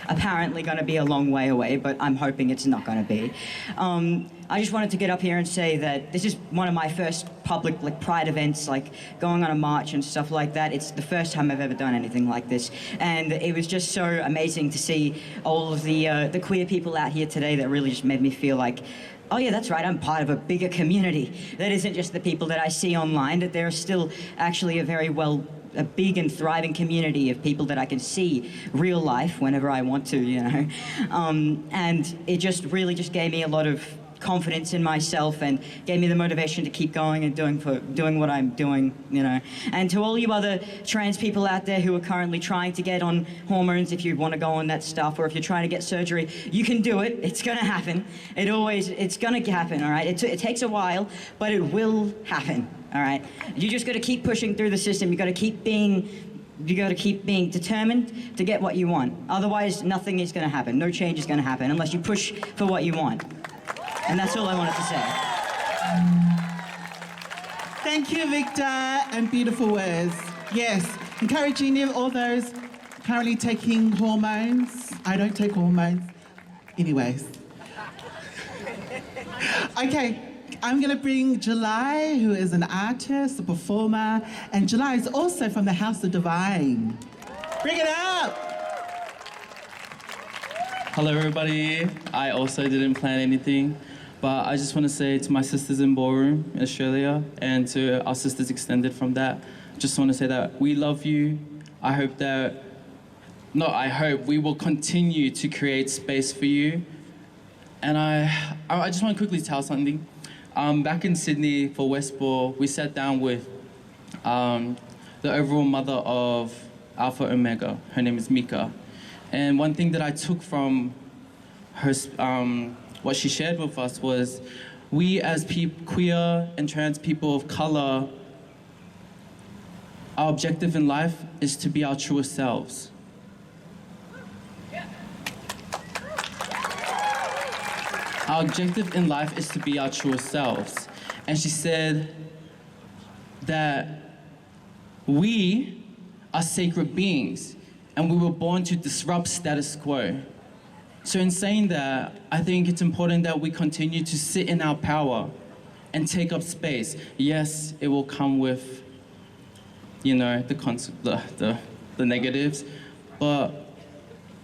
apparently going to be a long way away, but I'm hoping it's not going to be. I just wanted to get up here and say that this is one of my first public pride events, going on a march and stuff like that. It's the first time I've ever done anything like this, and it was just so amazing to see all of the queer people out here today. That really just made me feel like, oh yeah, that's right, I'm part of a bigger community. That isn't just the people that I see online, that there are still actually a very well a big and thriving community of people that I can see real life whenever I want to, you know. And it just really just gave me a lot of confidence in myself and gave me the motivation to keep going and doing what I'm doing, you know. And to all you other trans people out there who are currently trying to get on hormones, if you want to go on that stuff, or if you're trying to get surgery, you can do it. It's going to happen. It's going to happen, all right? It takes a while, but it will happen, all right? You just got to keep pushing through the system. You got to keep being determined to get what you want. Otherwise, nothing is going to happen. No change is going to happen unless you push for what you want. And that's all I wanted to say. Thank you, Victor, and beautiful words. Yes, encouraging all those currently taking hormones. I don't take hormones. Anyways. Okay, I'm going to bring July, who is an artist, a performer, and July is also from the House of Divine. Bring it up! Hello, everybody. I also didn't plan anything. But I just want to say to my sisters in Ballroom in Australia and to our sisters extended from that, just want to say that we love you. I hope that, we will continue to create space for you. And I just want to quickly tell something. Back in Sydney for Westball, we sat down with the overall mother of Alpha Omega. Her name is Mika. And one thing that I took from her, what she shared with us was, we as queer and trans people of color, our objective in life is to be our truest selves. Our objective in life is to be our truest selves. And she said that we are sacred beings and we were born to disrupt status quo. So in saying that, I think it's important that we continue to sit in our power and take up space. Yes, it will come with, you know, the negatives, but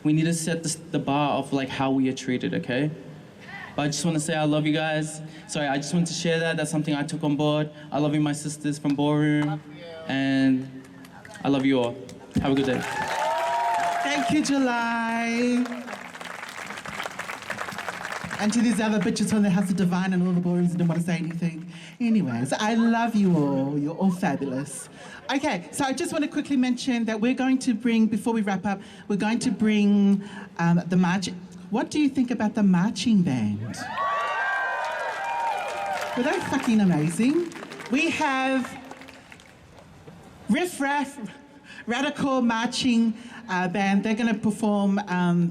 we need to set the bar of like how we are treated, okay? But I just want to say I love you guys. Sorry, I just want to share that. That's something I took on board. I love you, my sisters from Ballroom, and I love you all. Have a good day. Thank you, July. And to these other bitches from the House of Divine and all the Ballrooms who didn't want to say anything. Anyways, I love you all. You're all fabulous. Okay, so I just want to quickly mention that we're going to bring, before we wrap up, we're going to bring the march. What do you think about the marching band? Were they fucking amazing? We have Riff Raff Radical Marching Band. They're going to perform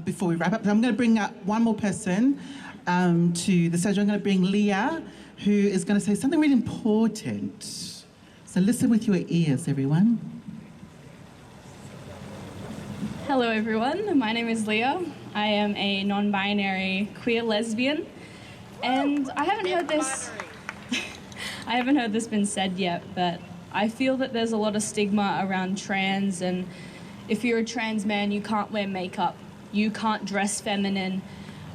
before we wrap up. I'm going to bring up one more person to the stage. I'm going to bring Leah, who is going to say something really important. So listen with your ears, everyone. Hello everyone, my name is Leah. I am a non-binary queer lesbian, and I haven't heard this been said yet, but I feel that there's a lot of stigma around trans, and if you're a trans man, you can't wear makeup, you can't dress feminine,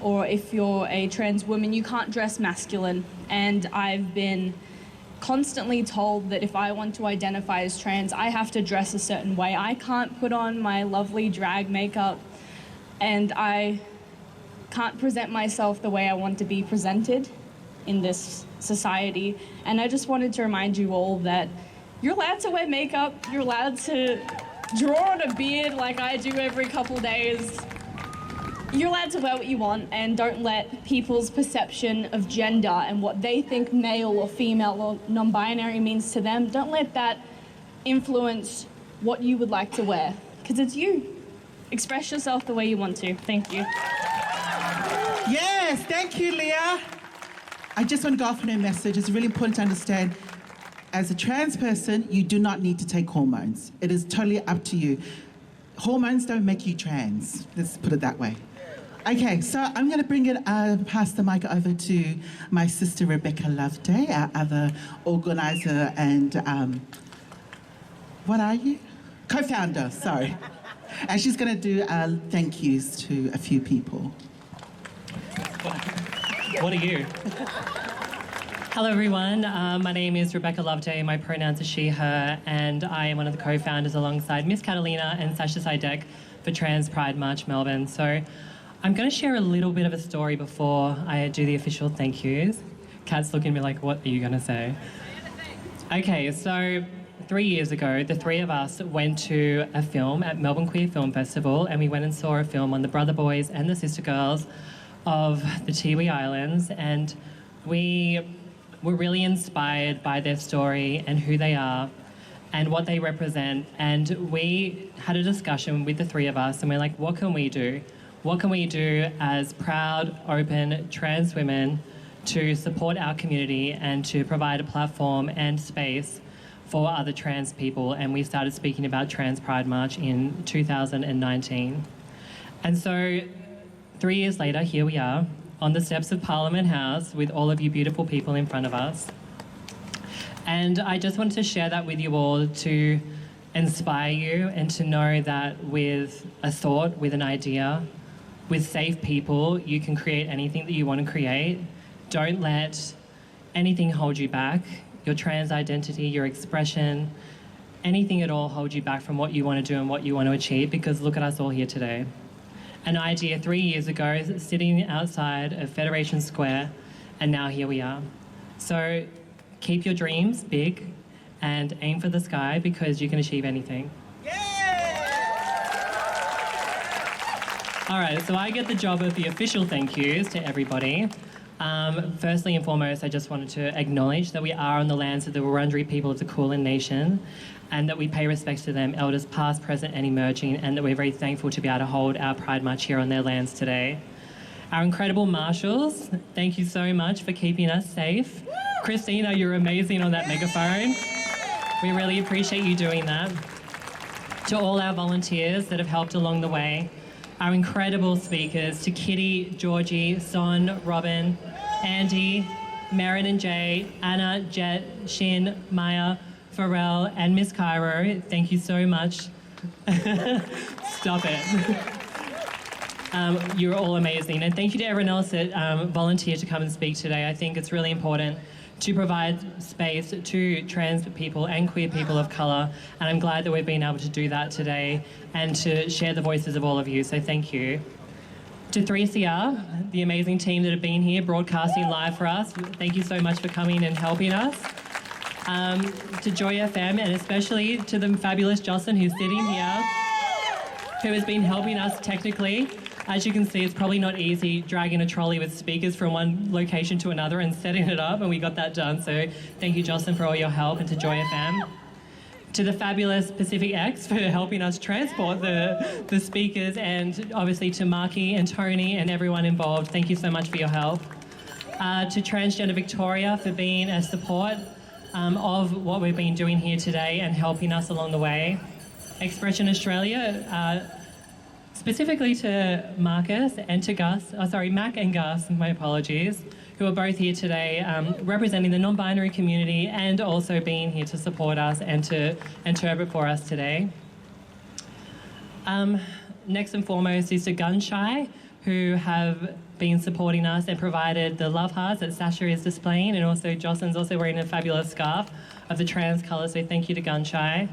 or if you're a trans woman, you can't dress masculine. And I've been constantly told that if I want to identify as trans, I have to dress a certain way. I can't put on my lovely drag makeup, and I can't present myself the way I want to be presented in this society. And I just wanted to remind you all that you're allowed to wear makeup, you're allowed to draw on a beard like I do every couple days. You're allowed to wear what you want, and don't let people's perception of gender and what they think male or female or non-binary means to them, don't let that influence what you would like to wear, because it's you. Express yourself the way you want to. Thank you. Yes, thank you, Leah. I just want to go off on a message. It's really important to understand, as a trans person, you do not need to take hormones. It is totally up to you. Hormones don't make you trans. Let's put it that way. Okay, so I'm going to bring it, pass the mic over to my sister Rebecca Loveday, our other organizer and, what are you? Co-founder, sorry. And she's going to do thank yous to a few people. What are you? Hello everyone, my name is Rebecca Loveday, my pronouns are she, her, and I am one of the co-founders alongside Miss Catalina and Sasha Sidek for Trans Pride March Melbourne. So I'm going to share a little bit of a story before I do the official thank yous. Kat's looking at me like, what are you going to say? Okay, so 3 years ago, the three of us went to a film at Melbourne Queer Film Festival, and we went and saw a film on the brother boys and the sister girls of the Tiwi Islands, and we were really inspired by their story and who they are and what they represent. And we had a discussion with the three of us, and we're like, what can we do? What can we do as proud, open, trans women to support our community and to provide a platform and space for other trans people? And we started speaking about Trans Pride March in 2019. And so 3 years later, here we are on the steps of Parliament House with all of you beautiful people in front of us. And I just wanted to share that with you all to inspire you and to know that with a thought, with an idea, with safe people, you can create anything that you want to create. Don't let anything hold you back. Your trans identity, your expression, anything at all hold you back from what you want to do and what you want to achieve, because look at us all here today. An idea 3 years ago, sitting outside of Federation Square, and now here we are. So keep your dreams big and aim for the sky, because you can achieve anything. All right, so I get the job of the official thank yous to everybody. Firstly and foremost, I just wanted to acknowledge that we are on the lands of the Wurundjeri people of the Kulin Nation, and that we pay respects to them, elders past, present and emerging, and that we're very thankful to be able to hold our Pride March here on their lands today. Our incredible marshals, thank you so much for keeping us safe. Christina, you're amazing on that megaphone. We really appreciate you doing that. To all our volunteers that have helped along the way, our incredible speakers, to Kitty, Georgie, Son, Robin, Andy, Merrin and Jay, Anna, Jet, Shin, Maya, Pharrell and Miss Cairo, thank you so much. Stop it. You're all amazing. And thank you to everyone else that volunteered to come and speak today. I think it's really important to provide space to trans people and queer people of colour. And I'm glad that we've been able to do that today and to share the voices of all of you. So thank you. To 3CR, the amazing team that have been here broadcasting live for us, thank you so much for coming and helping us. To Joy FM, and especially to the fabulous Jocelyn who's sitting here, who has been helping us technically. As you can see, it's probably not easy dragging a trolley with speakers from one location to another and setting it up, and we got that done. So thank you, Jocelyn, for all your help, and to Joy FM. To the fabulous Pacific X for helping us transport the speakers, and obviously to Marky and Tony and everyone involved, thank you so much for your help. To Transgender Victoria for being a support of what we've been doing here today and helping us along the way. Expression Australia, specifically to Marcus and to Gus, Mac and Gus, my apologies, who are both here today representing the non-binary community and also being here to support us and to interpret for us today. Next and foremost is to Gunshy, who have been supporting us and provided the love hearts that Sasha is displaying, and also Jocelyn's also wearing a fabulous scarf of the trans colour, so thank you to Gunshy.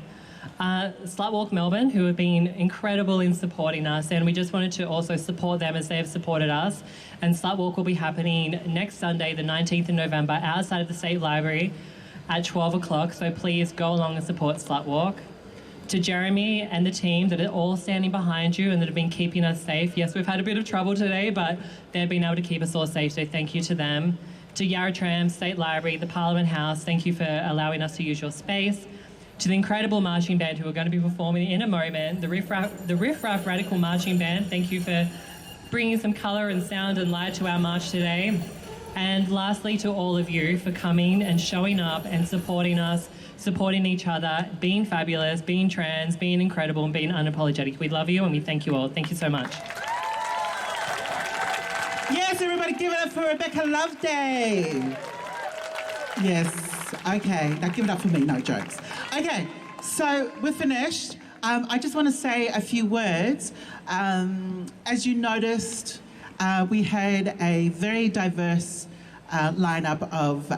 Slutwalk Melbourne, who have been incredible in supporting us, and we just wanted to also support them as they have supported us. And Slutwalk will be happening next Sunday, the 19th of November, outside of the State Library at 12 o'clock, so please go along and support Slutwalk. To Jeremy and the team that are all standing behind you and that have been keeping us safe. Yes, we've had a bit of trouble today, but they've been able to keep us all safe, so thank you to them. To Yarra Tram, State Library, the Parliament House, thank you for allowing us to use your space. To the incredible marching band who are going to be performing in a moment, the Riff Raff Radical Marching Band, thank you for bringing some colour and sound and light to our march today. And lastly, to all of you for coming and showing up and supporting us, supporting each other, being fabulous, being trans, being incredible and being unapologetic. We love you and we thank you all. Thank you so much. Yes, everybody give it up for Rebecca Loveday. Yes, okay, now give it up for me, no jokes. Okay, so we're finished. I just want to say a few words. As you noticed, we had a very diverse lineup of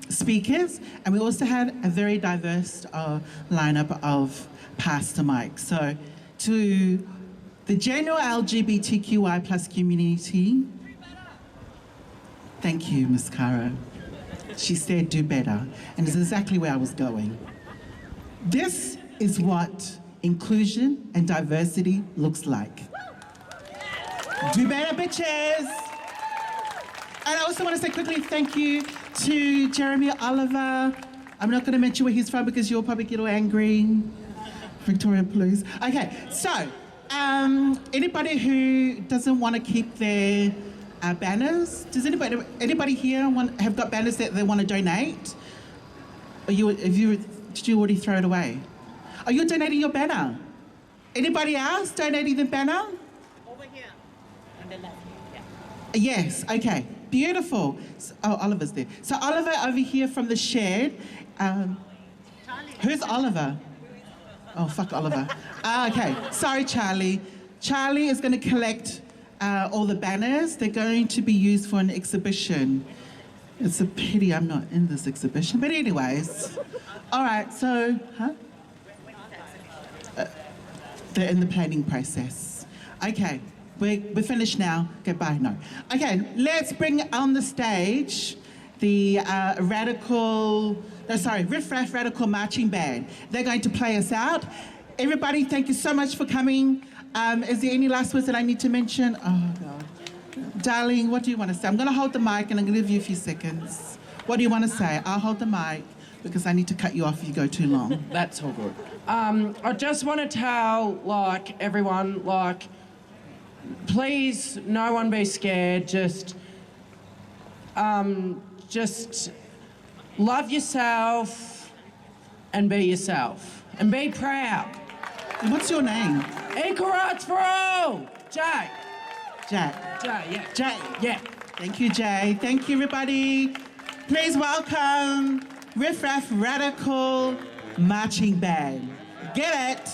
speakers, and we also had a very diverse lineup of Pastor Mike. So to the general LGBTQI plus community, thank you, Miss Cairo. She said do better, and it's exactly where I was going. This is what inclusion and diversity looks like. Do better, bitches! And I also want to say quickly thank you to Jeremy Oliver. I'm not going to mention where he's from because you'll probably get all angry. Victoria Police. Okay, so anybody who doesn't want to keep their banners, does anybody here have got banners that they want to donate? Or did you already throw it away? Are you donating your banner? Anybody else donating the banner? Over here, on the left. Yeah. Yes, okay, beautiful. Oh, Oliver's there. So Oliver over here from the shed. Who's Oliver? Oh, fuck Oliver. Okay, sorry, Charlie. Charlie is going to collect all the banners. They're going to be used for an exhibition. It's a pity I'm not in this exhibition, but anyways. All right, so, they're in the planning process. Okay, we're finished now. Goodbye, no. Okay, let's bring on the stage the Riff Raff Radical Marching Band. They're going to play us out. Everybody, thank you so much for coming. Is there any last words that I need to mention? Oh, God. Darling, what do you want to say? I'm going to hold the mic and I'm going to give you a few seconds. What do you want to say? I'll hold the mic because I need to cut you off if you go too long. That's all good. I just want to tell, everyone, please, no one be scared. Just love yourself and be yourself and be proud. And what's your name? Equal rights for all. Jay. Jay. Jay, yeah. Jay. Yeah. Thank you, Jay. Thank you, everybody. Please welcome Riff Raff Radical Marching Band. Get it?